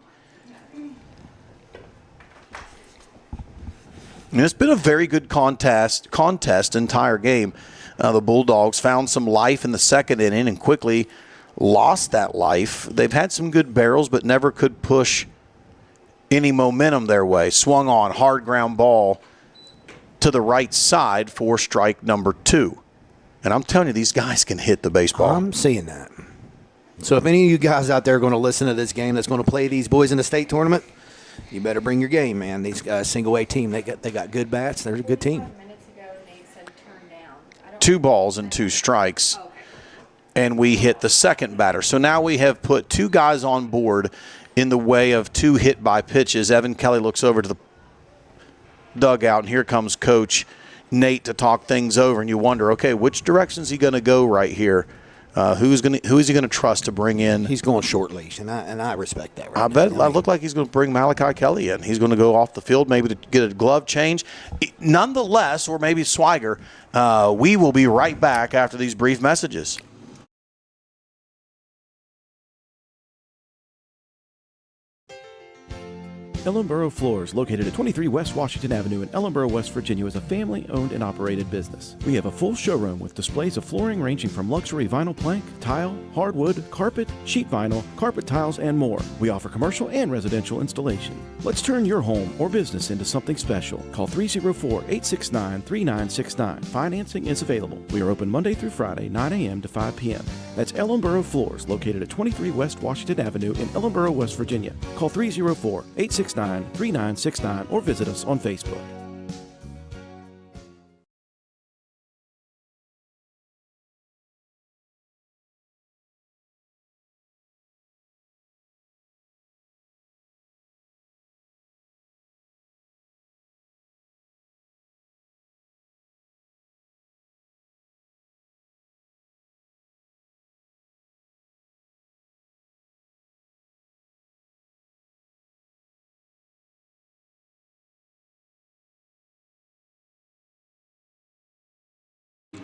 And it's been a very good contest entire game. The Bulldogs found some life in the second inning and quickly lost that life. They've had some good barrels, but never could push any momentum their way. Swung on, hard ground ball to the right side for strike number 2. And I'm telling you, these guys can hit the baseball. I'm seeing that. So if any of you guys out there are going to listen to this game that's going to play these boys in the state tournament, you better bring your game, man. These single A team, they got good bats. They're a good team. 2 balls and 2 strikes, and we hit the second batter. So now we have put 2 guys on board in the way of 2 hit by pitches. Evan Kelly looks over to the dugout, and here comes Coach Nate to talk things over, and you wonder, okay, which direction is he going to go right here? Who is he going to trust to bring in? He's going short leash, and I respect that. I bet it looked like he's going to bring Malachi Kelly in. He's going to go off the field maybe to get a glove change. Nonetheless, or maybe Swiger, we will be right back after these brief messages. Ellenboro Floors, located at 23 West Washington Avenue in Ellenboro, West Virginia, is a family-owned and operated business. We have a full showroom with displays of flooring ranging from luxury vinyl plank, tile, hardwood, carpet, sheet vinyl, carpet tiles, and more. We offer commercial and residential installation. Let's turn your home or business into something special. Call 304-869-3969. Financing is available. We are open Monday through Friday, 9 a.m. to 5 p.m. That's Ellenboro Floors, located at 23 West Washington Avenue in Ellenboro, West Virginia. Call 304-869-3969 or visit us on Facebook.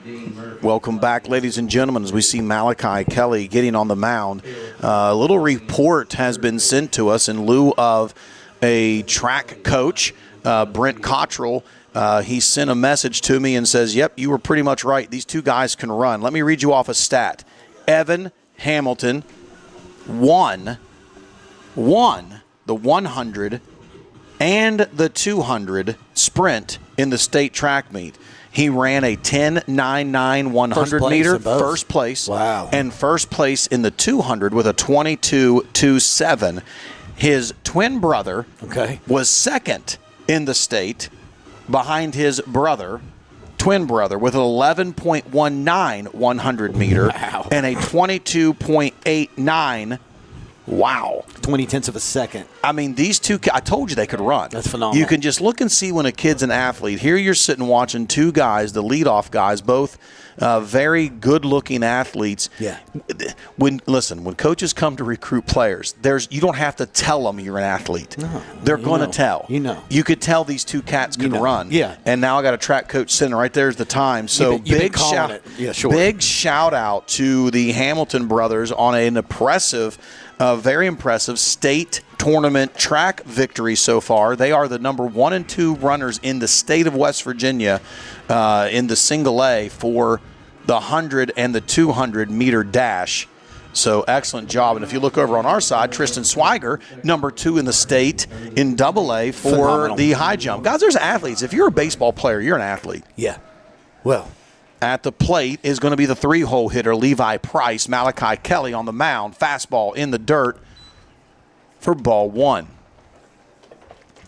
Dean Murphy. Welcome back, ladies and gentlemen, as we see Malachi Kelly getting on the mound. A little report has been sent to us in lieu of a track coach, Brent Cottrell. He sent a message to me and says, yep, you were pretty much right. These two guys can run. Let me read you off a stat. Evan Hamilton won the 100 and the 200 sprint in the state track meet. He ran a 10.99 100 meter, first place. Wow. And first place in the 200 with a 22.27. His twin brother was second in the state behind his twin brother, with an 11.19 100 meter and a 22.89. Wow. 20 tenths of a second. I mean, these two, I told you they could run. That's phenomenal. You can just look and see when a kid's an athlete. Here you're sitting watching two guys, the leadoff guys, both very good-looking athletes. Yeah. When coaches come to recruit players, you don't have to tell them you're an athlete. No. They're going to tell. You know. You could tell these two cats can run. Yeah. And now I got a track coach sitting right there's the time. So big shout out to the Hamilton brothers on an impressive, very impressive state tournament track victory so far. They are the number 1 and 2 runners in the state of West Virginia in the single A for the 100 and the 200 meter dash. So excellent job. And if you look over on our side, Tristan Swiger, number 2 in the state in double A for Phenomenal. the high jump. Guys, there's athletes. If you're a baseball player, you're an athlete. Yeah. Well, at the plate is going to be the 3-hole hitter, Levi Price. Malachi Kelly on the mound. Fastball in the dirt for ball 1.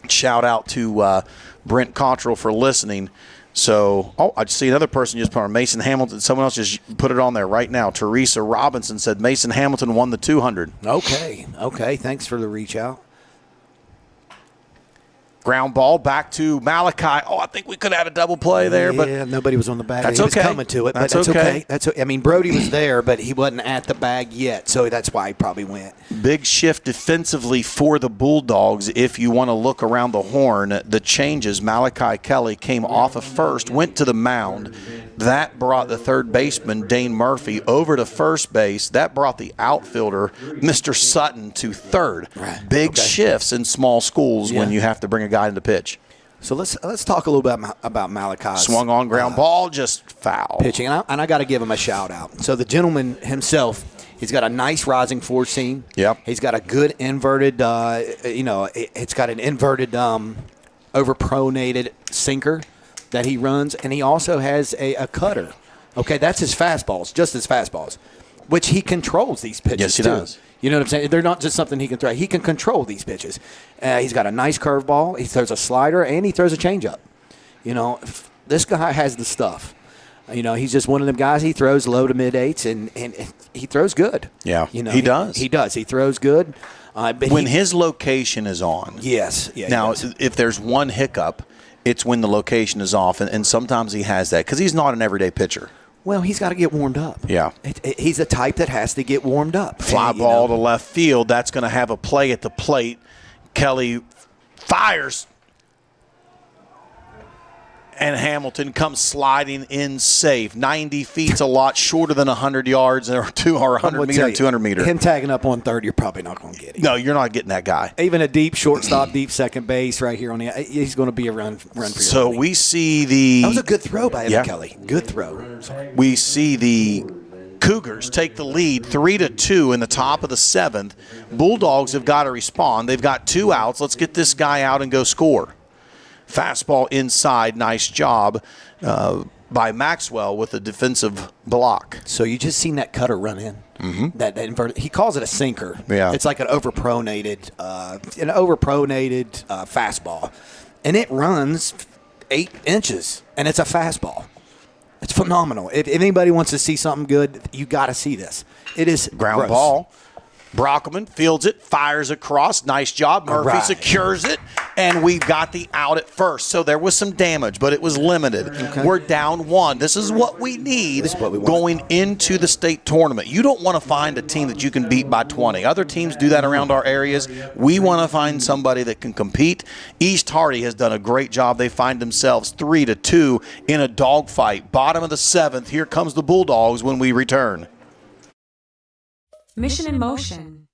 Shout out to Brent Cottrell for listening. So, I see another person just put on Mason Hamilton. Someone else just put it on there right now. Teresa Robinson said Mason Hamilton won the 200. Okay. Thanks for the reach out. Ground ball back to Malachi. I think we could have had a double play there, but nobody was on the bag. That's He okay. was coming to it, but That's okay. I mean, Brody was there, but he wasn't at the bag yet, so that's why he probably went. Big shift defensively for the Bulldogs. If you want to look around the horn, the changes. Malachi Kelly came off of first, went to the mound. That brought the third baseman, Dane Murphy, over to first base. That brought the outfielder, Mr. Sutton, to third. Right. Big shifts in small schools when you have to bring a guy into pitch. So let's talk a little bit about Malachi. Swung on ground ball, just foul. Pitching, and I got to give him a shout out. So the gentleman himself, he's got a nice rising four seam. Yep. He's got a good inverted, it's got an inverted overpronated sinker that he runs, and he also has a cutter. Okay, that's his fastballs, just his fastballs, which he controls these pitches. Yes, he too. does. You know what I'm saying? They're not just something he can throw. He can control these pitches. He's got a nice curveball. He throws a slider, and he throws a changeup. You know, this guy has the stuff. You know, he's just one of them guys. He throws low to mid eights, and he throws good. Yeah, you know, he does. He does. He throws good. But when his location is on. Yes. Yeah. Now, if there's one hiccup, it's when the location is off, and sometimes he has that because he's not an everyday pitcher. Well, he's got to get warmed up. Yeah. He's the type that has to get warmed up. Fly ball to left field. That's going to have a play at the plate. Kelly fires. And Hamilton comes sliding in safe. 90 feet's a lot shorter than 100 yards or 100 meter, 200 meter. Him tagging up on third, you're probably not going to get him. No, you're not getting that guy. Even a deep shortstop, deep second base right here on the he's going to be a run for your So money. we see the – that was a good throw by Evan Kelly. Good throw. We see the Cougars take the lead 3-2 in the top of the 7th. Bulldogs have got to respond. They've got 2 outs. Let's get this guy out and go score. Fastball inside. Nice job by Maxwell with a defensive block. So you just seen that cutter run in. Mm-hmm. That inverted. He calls it a sinker. Yeah. It's like an overpronated fastball, and it runs 8 inches, and it's a fastball. It's phenomenal. If anybody wants to see something good, you got to see this. It is Ground gross. ball. Brockman fields it, fires across. Nice job. Murphy secures it, and we've got the out at first. So there was some damage, but it was limited. Okay. We're down 1. This is what we need going into the state tournament. You don't want to find a team that you can beat by 20. Other teams do that around our areas. We want to find somebody that can compete. East Hardy has done a great job. They find themselves 3-2 in a dogfight. Bottom of the 7th. Here comes the Bulldogs when we return. Mission in motion.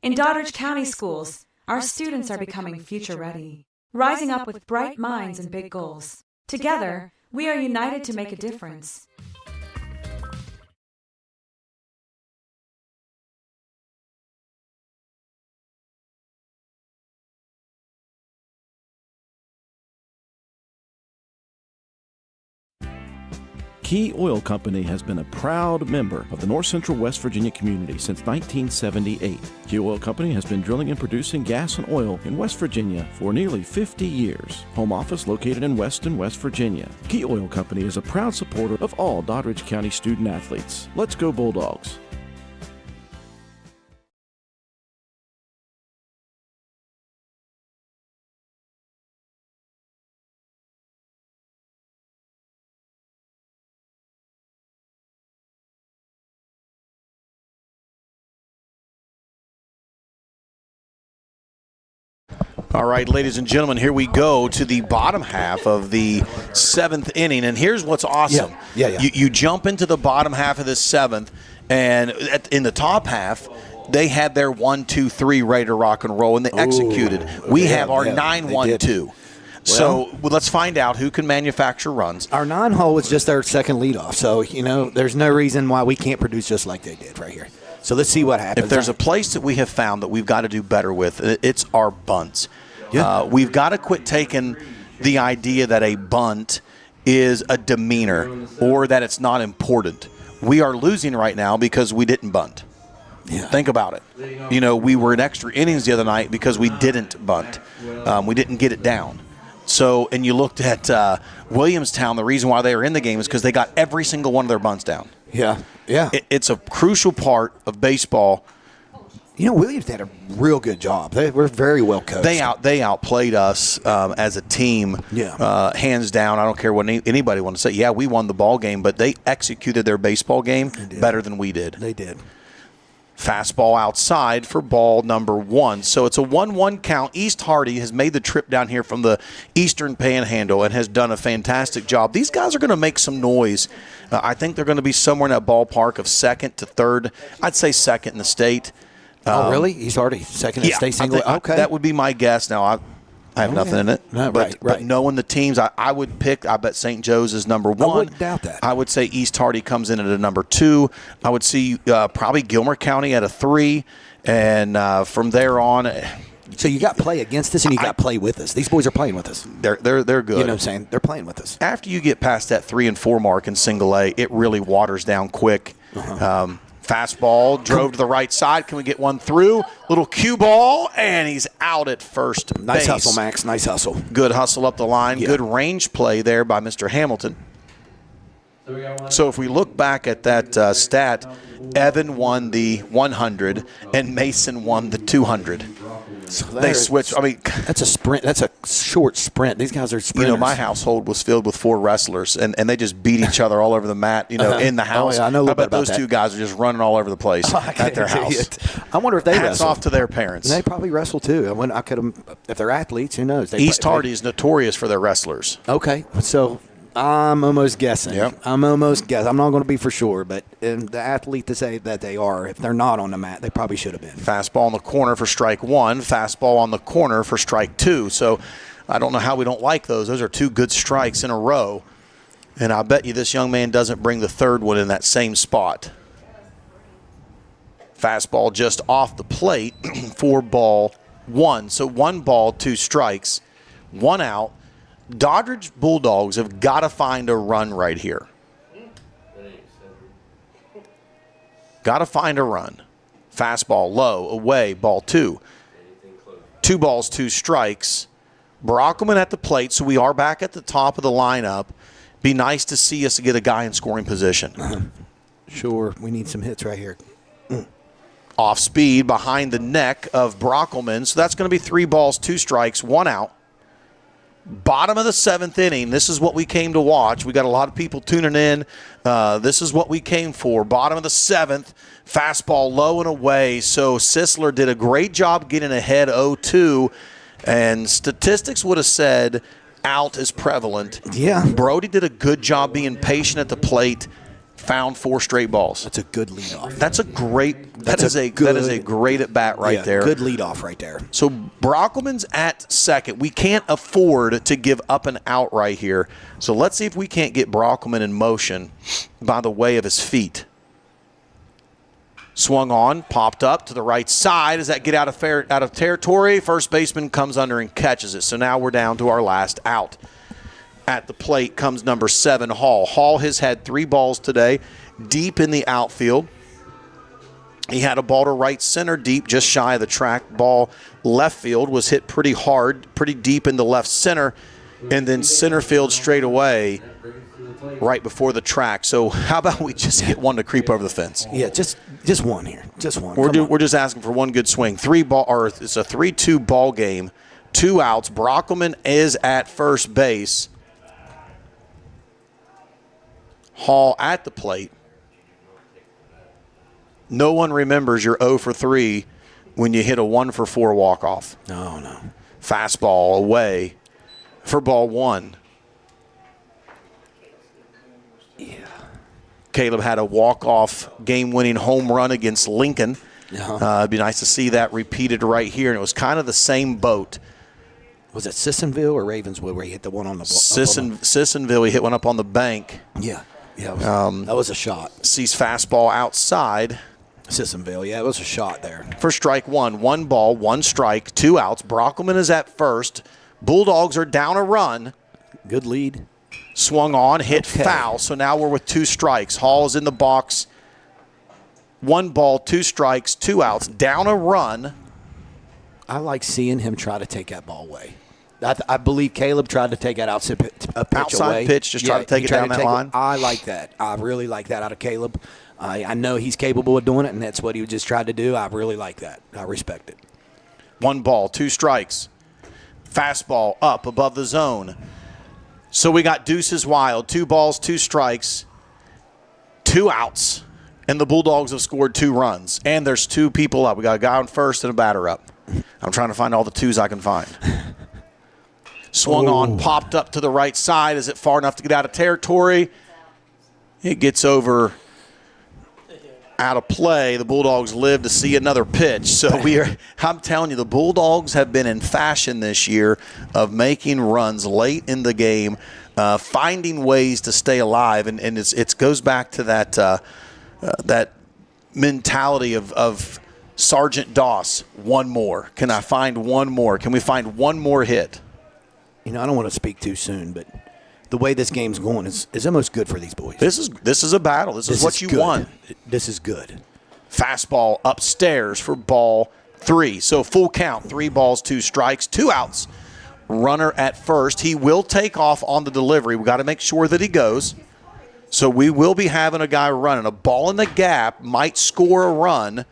In Doddridge County Schools, our students are becoming future ready, rising up with bright minds and big goals. Together, we are united to make a difference. Key Oil Company has been a proud member of the North Central West Virginia community since 1978. Key Oil Company has been drilling and producing gas and oil in West Virginia for nearly 50 years. Home office located in Weston, West Virginia. Key Oil Company is a proud supporter of all Doddridge County student athletes. Let's go Bulldogs! All right, ladies and gentlemen, here we go to the bottom half of the 7th inning. And here's what's awesome. Yeah. You jump into the bottom half of this 7th, and in the top half, they had their 1-2-3 ready to rock and roll, and they executed. We have our 9-1-2. So let's find out who can manufacture runs. Our 9-hole was just our second leadoff. So, there's no reason why we can't produce just like they did right here. So let's see what happens. If there's a place that we have found that we've got to do better with, it's our bunts. Yeah. We've got to quit taking the idea that a bunt is a demeanor or that it's not important. We are losing right now because we didn't bunt. Yeah. Think about it. We were in extra innings the other night because we didn't bunt. We didn't get it down. So, and you looked at Williamstown, the reason why they were in the game is because they got every single one of their bunts down. Yeah. It's a crucial part of baseball. Williams did a real good job. They were very well coached. They outplayed us as a team, hands down. I don't care what anybody wants to say. Yeah, we won the ball game, but they executed their baseball game better than we did. They did. Fastball outside for ball number 1. So it's a 1-1 count. East Hardy has made the trip down here from the Eastern Panhandle and has done a fantastic job. These guys are going to make some noise. I think they're going to be somewhere in that ballpark of 2nd to 3rd. I'd say 2nd in the state. Oh, really? He's already 2nd in the state single? Okay. That would be my guess. Now, I have nothing in it. No, but knowing the teams, I would pick, I bet St. Joe's is number 1. I wouldn't doubt that. I would say East Hardy comes in at a number 2. I would see probably Gilmer County at a 3. And from there on. So you got play against us and you got play with us. These boys are playing with us. They're good. You know what I'm saying? They're playing with us. After you get past that 3 and 4 mark in single A, it really waters down quick. Fastball, drove to the right side. Can we get one through? Little cue ball, and he's out at first base. Nice hustle, Max. Nice hustle. Good hustle up the line. Yeah. Good range play there by Mr. Hamilton. So if we look back at that stat, Evan won the 100 and Mason won the 200. So they switched. I mean, that's a sprint. That's a short sprint. These guys are sprinters. My household was filled with 4 wrestlers, and they just beat each other all over the mat, in the house. Oh, yeah, I know. How about those 2 guys are just running all over the place at their house? I wonder if they Hats wrestle. off to their parents. They probably wrestle too. I could, if they're athletes, who knows? East Hardy is notorious for their wrestlers. Okay, so I'm almost guessing. Yep. I'm almost guessing. I'm not going to be for sure, but the athlete to say that they are, if they're not on the mat, they probably should have been. Fastball on the corner for strike 1. Fastball on the corner for strike 2. So I don't know how we don't like those. Those are 2 good strikes in a row. And I bet you this young man doesn't bring the 3rd one in that same spot. Fastball just off the plate for ball 1. So 1 ball, 2 strikes, 1 out. Doddridge Bulldogs have got to find a run right here. Got to find a run. Fastball low, away, ball 2. 2 balls, 2 strikes. Brockman at the plate, so we are back at the top of the lineup. Be nice to see us get a guy in scoring position. Sure, we need some hits right here. off speed behind the neck of Brockelman. So that's going to be 3 balls, 2 strikes, 1 out. Bottom of the 7th inning. This is what we came to watch. We got a lot of people tuning in. This is what we came for. Bottom of the 7th. Fastball low and away. So Sisler did a great job getting ahead 0-2. And statistics would have said out is prevalent. Yeah. Brody did a good job being patient at the plate. Found 4 straight balls. That's a good leadoff. That's a great. That is a great at bat right there. Good leadoff right there. So Brockelman's at second. We can't afford to give up an out right here. So let's see if we can't get Brockelman in motion by the way of his feet. Swung on, popped up to the right side. Does that get out of territory? First baseman comes under and catches it. So now we're down to our last out. At the plate comes number 7, Hall. Hall has had 3 balls today, deep in the outfield. He had a ball to right center, deep, just shy of the track. Ball left field was hit pretty hard, pretty deep into left center, and then center field straight away right before the track. So how about we just get one to creep over the fence? Yeah, just one here. Just one. We're just asking for one good swing. It's a 3-2 ball game, 2 outs. Brockelman is at first base. Hall at the plate. No one remembers you're 0 for 3 when you hit a 1 for 4 walk-off. No. Fastball away for ball 1. Yeah. Caleb had a walk-off game-winning home run against Lincoln. Uh-huh. It'd be nice to see that repeated right here. And it was kind of the same boat. Was it Sissonville or Ravenswood where he hit the one on the ball? Sissonville, he hit one up on the bank. Yeah. That was a shot. Sees fastball outside. Sissonville, yeah, it was a shot there. For strike 1, 1 ball, 1 strike, 2 outs. Brockelman is at first. Bulldogs are down a run. Good lead. Swung on, hit foul. So now we're with 2 strikes. Hall is in the box. 1 ball, 2 strikes, 2 outs. Down a run. I like seeing him try to take that ball away. I believe Caleb tried to take that outside pitch outside away. pitch, just try to take it down that line. I like that. I really like that out of Caleb. I know he's capable of doing it, and that's what he just tried to do. I really like that. I respect it. 1 ball, 2 strikes. Fastball up above the zone. So we got deuces wild. 2 balls, 2 strikes, 2 outs, and the Bulldogs have scored 2 runs. And there's 2 people up. We got a guy on first and a batter up. I'm trying to find all the 2s I can find. Swung on, popped up to the right side. Is it far enough to get out of territory? It gets over out of play. The Bulldogs live to see another pitch. So I'm telling you, the Bulldogs have been in fashion this year of making runs late in the game, finding ways to stay alive. And it goes back to that mentality of Sergeant Doss. One more. Can I find one more? Can we find one more hit? I don't want to speak too soon, but the way this game's going is almost good for these boys. This is a battle. This is what you want. This is good. Fastball upstairs for ball 3. So full count, 3 balls, 2 strikes, 2 outs. Runner at first. He will take off on the delivery. We got to make sure that he goes. So we will be having a guy running. A ball in the gap might score a run.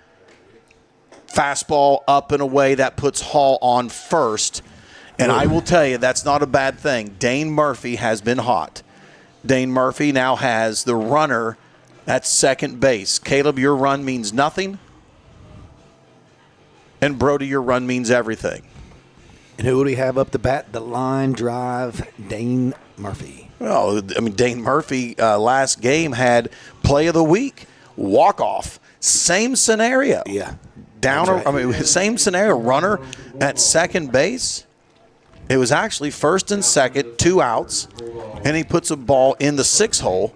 Fastball up and away. That puts Hall on first. And I will tell you, that's not a bad thing. Dane Murphy has been hot. Dane Murphy now has the runner at second base. Caleb, your run means nothing. And Brody, your run means everything. And who do we have up the bat? The line drive, Dane Murphy. Well, Dane Murphy last game had play of the week, walk-off. Same scenario. Yeah. Same scenario. Runner at second base. It was actually first and second, 2 outs, and he puts a ball in the 6 hole,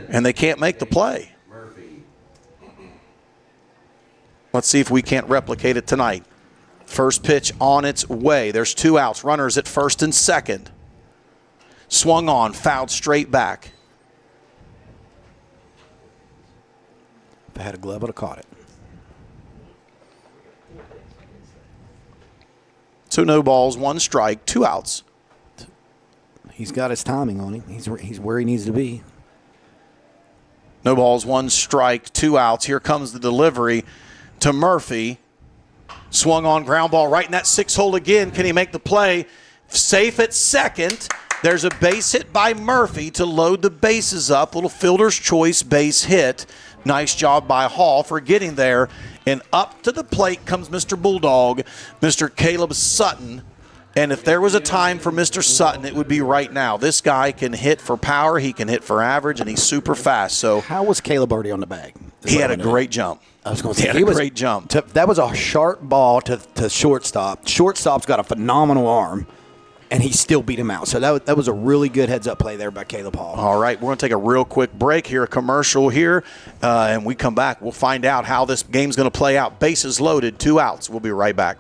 and they can't make the play. Let's see if we can't replicate it tonight. First pitch on its way. There's 2 outs. Runners at first and second. Swung on, fouled straight back. If I had a glove, I would have caught it. So no balls, 1 strike, 2 outs. He's got his timing on him. He's where he needs to be. No balls, 1 strike, 2 outs. Here comes the delivery to Murphy. Swung on, ground ball right in that 6-hole again. Can he make the play? Safe at second. There's a base hit by Murphy to load the bases up. Little fielder's choice base hit. Nice job by Hall for getting there. And up to the plate comes Mr. Bulldog, Mr. Caleb Sutton. And if there was a time for Mr. Sutton, it would be right now. This guy can hit for power, he can hit for average, and he's super fast. So how was Caleb already on the bag? He had a great jump. I was going to say, he had a great jump. That was a sharp ball to shortstop. Shortstop's got a phenomenal arm, and he still beat him out. So that was a really good heads-up play there by Caleb Hall. All right, we're going to take a real quick break here, a commercial here, and we come back. We'll find out how this game's going to play out. Bases loaded, 2 outs. We'll be right back.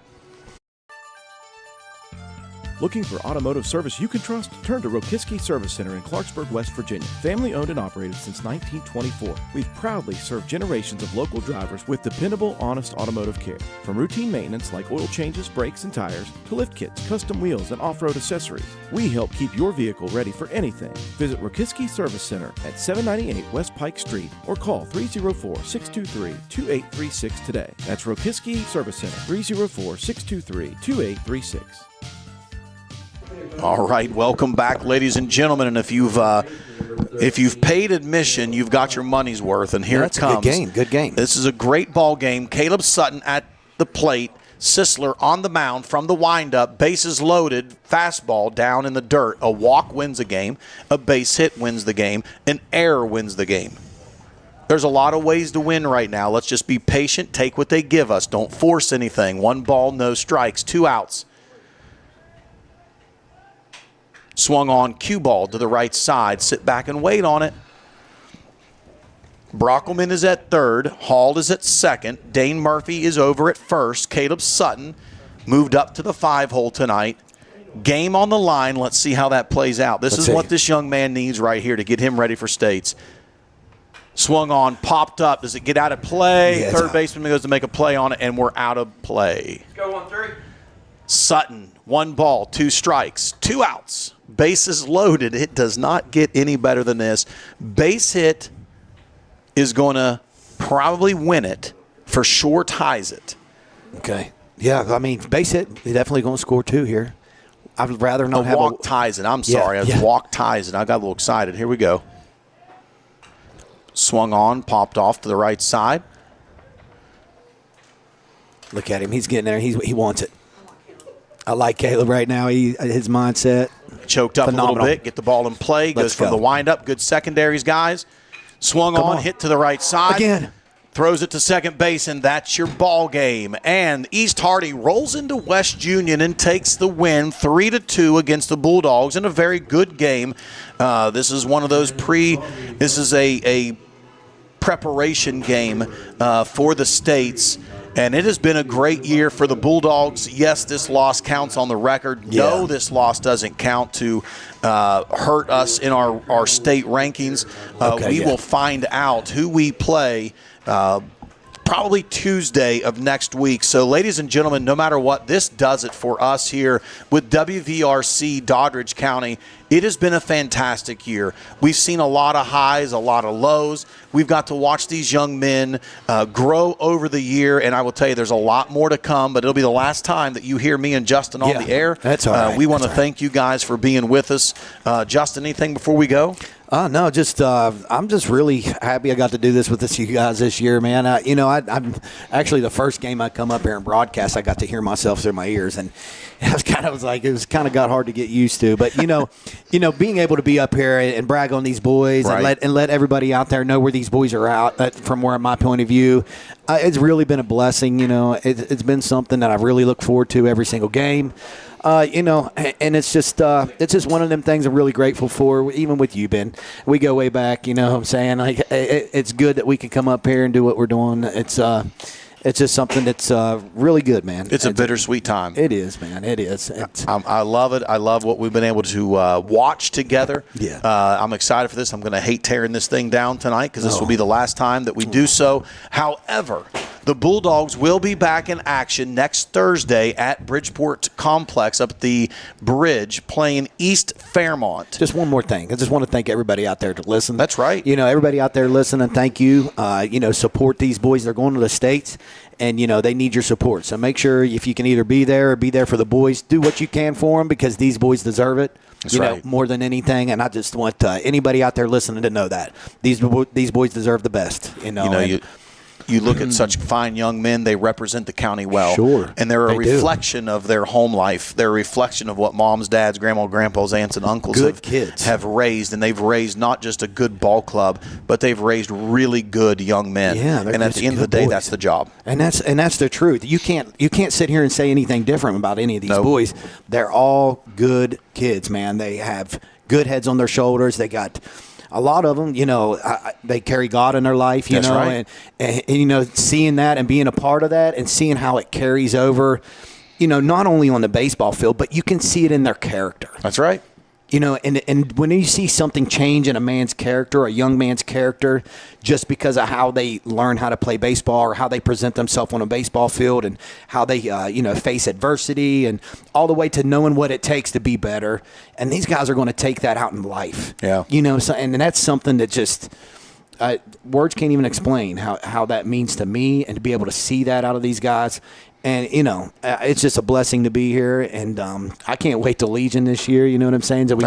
Looking for automotive service you can trust? Turn to Rokiski Service Center in Clarksburg, West Virginia. Family owned and operated since 1924. We've proudly served generations of local drivers with dependable, honest automotive care. From routine maintenance like oil changes, brakes, and tires, to lift kits, custom wheels, and off-road accessories, we help keep your vehicle ready for anything. Visit Rokiski Service Center at 798 West Pike Street or call 304-623-2836 today. That's Rokiski Service Center, 304-623-2836. All right, welcome back, ladies and gentlemen. And if you've paid admission, you've got your money's worth. And here it comes. Good game. Good game. This is a great ball game. Caleb Sutton at the plate. Sisler on the mound from the windup. Bases loaded. Fastball down in the dirt. A walk wins a game. A base hit wins the game. An error wins the game. There's a lot of ways to win right now. Let's just be patient. Take what they give us. Don't force anything. 1 ball, no strikes. 2 outs. Swung on, cue ball to the right side. Sit back and wait on it. Brockelman is at third. Hall is at second. Dane Murphy is over at first. Caleb Sutton moved up to the 5-hole tonight. Game on the line. Let's see how that plays out. This is what this young man needs right here to get him ready for states. Swung on, popped up. Does it get out of play? Yeah, Third baseman goes to make a play on it, and we're out of play. Go 1-3. Sutton, 1 ball, 2 strikes, 2 outs. Bases loaded. It does not get any better than this. Base hit is going to probably win it. For sure ties it. Okay. Yeah, I mean, base hit, they're definitely going to score 2 here. I'd rather not have walk ties it. I'm sorry. Walk ties it. I got a little excited. Here we go. Swung on, popped off to the right side. Look at him. He's getting there. He wants it. I like Caleb right now. His mindset. Choked up phenomenal. A little bit. Get the ball in play. Goes from the windup. Good secondaries, guys. Swung on, hit to the right side. Again. Throws it to second base, and that's your ball game. And East Hardy rolls into West Union and takes the win 3-2 against the Bulldogs in a very good game. This is one of those this is a preparation game for the States. And it has been a great year for the Bulldogs. Yes, this loss counts on the record. Yeah. No, this loss doesn't count to hurt us in our state rankings. We will find out who we play probably Tuesday of next week. So, ladies and gentlemen, no matter what, this does it for us here with WVRC Doddridge County. It has been a fantastic year. We've seen a lot of highs, a lot of lows. We've got to watch these young men grow over the year, and I will tell you there's a lot more to come, but it'll be the last time that you hear me and Justin on the air. That's all right. We want to thank you guys for being with us. Justin, anything before we go? No, just I'm just really happy I got to do this with you guys this year, man. I'm actually the first game I come up here and broadcast, I got to hear myself through my ears, and it was kind of got hard to get used to. But being able to be up here and brag on these boys and let everybody out there know where these boys are out from where my point of view, it's really been a blessing. It's been something that I really look forward to every single game. And it's just one of them things I'm really grateful for, even with you, Ben. We go way back, you know what I'm saying? Like, it's good that we can come up here and do what we're doing. It's just something that's really good, man. It's a bittersweet time. It is, man. It is. I love it. I love what we've been able to watch together. Yeah. I'm excited for this. I'm going to hate tearing this thing down tonight because this will be the last time that we do so. However, The Bulldogs will be back in action next Thursday at Bridgeport Complex up at the bridge playing East Fairmont. Just one more thing. I just want to thank everybody out there to listen. That's right. Everybody out there listening, thank you. Support these boys. They're going to the States, and, they need your support. So make sure if you can either be there or be there for the boys, do what you can for them because these boys deserve it. That's right. More than anything, and I just want anybody out there listening to know that these boys deserve the best. You look at such fine young men, they represent the county well. Sure. And they're a reflection of their home life. They're a reflection of what moms, dads, grandma, grandpas, aunts, and uncles have raised. And they've raised not just a good ball club, but they've raised really good young men. Yeah, and at the end of the day, that's the job. And that's the truth. You can't sit here and say anything different about any of these boys. They're all good kids, man. They have good heads on their shoulders. They got a lot of them, they carry God in their life, That's right. and seeing that and being a part of that and seeing how it carries over, not only on the baseball field, but you can see it in their character. That's right. And when you see something change in a man's character, a young man's character, just because of how they learn how to play baseball or how they present themselves on a baseball field and how they, face adversity and all the way to knowing what it takes to be better. And these guys are going to take that out in life. Yeah. And that's something that just words can't even explain how that means to me and to be able to see that out of these guys. And, it's just a blessing to be here. And I can't wait to Legion this year. You know what I'm saying? So we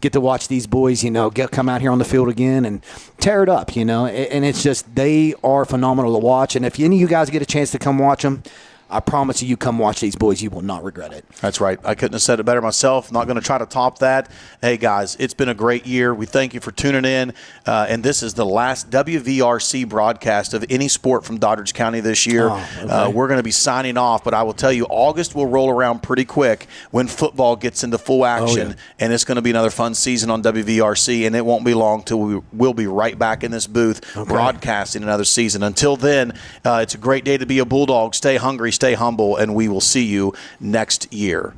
get to watch these boys, come out here on the field again and tear it up, And it's just they are phenomenal to watch. And if any of you guys get a chance to come watch them, I promise you come watch these boys. You will not regret it. That's right. I couldn't have said it better myself. I'm not going to try to top that. Hey, guys, it's been a great year. We thank you for tuning in. And this is the last WVRC broadcast of any sport from Doddridge County this year. Oh, okay. We're going to be signing off, but I will tell you, August will roll around pretty quick when football gets into full action. Oh, yeah. And it's going to be another fun season on WVRC, and it won't be long till we'll be right back in this booth broadcasting another season. Until then, it's a great day to be a Bulldog. Stay hungry, stay humble, and we will see you next year.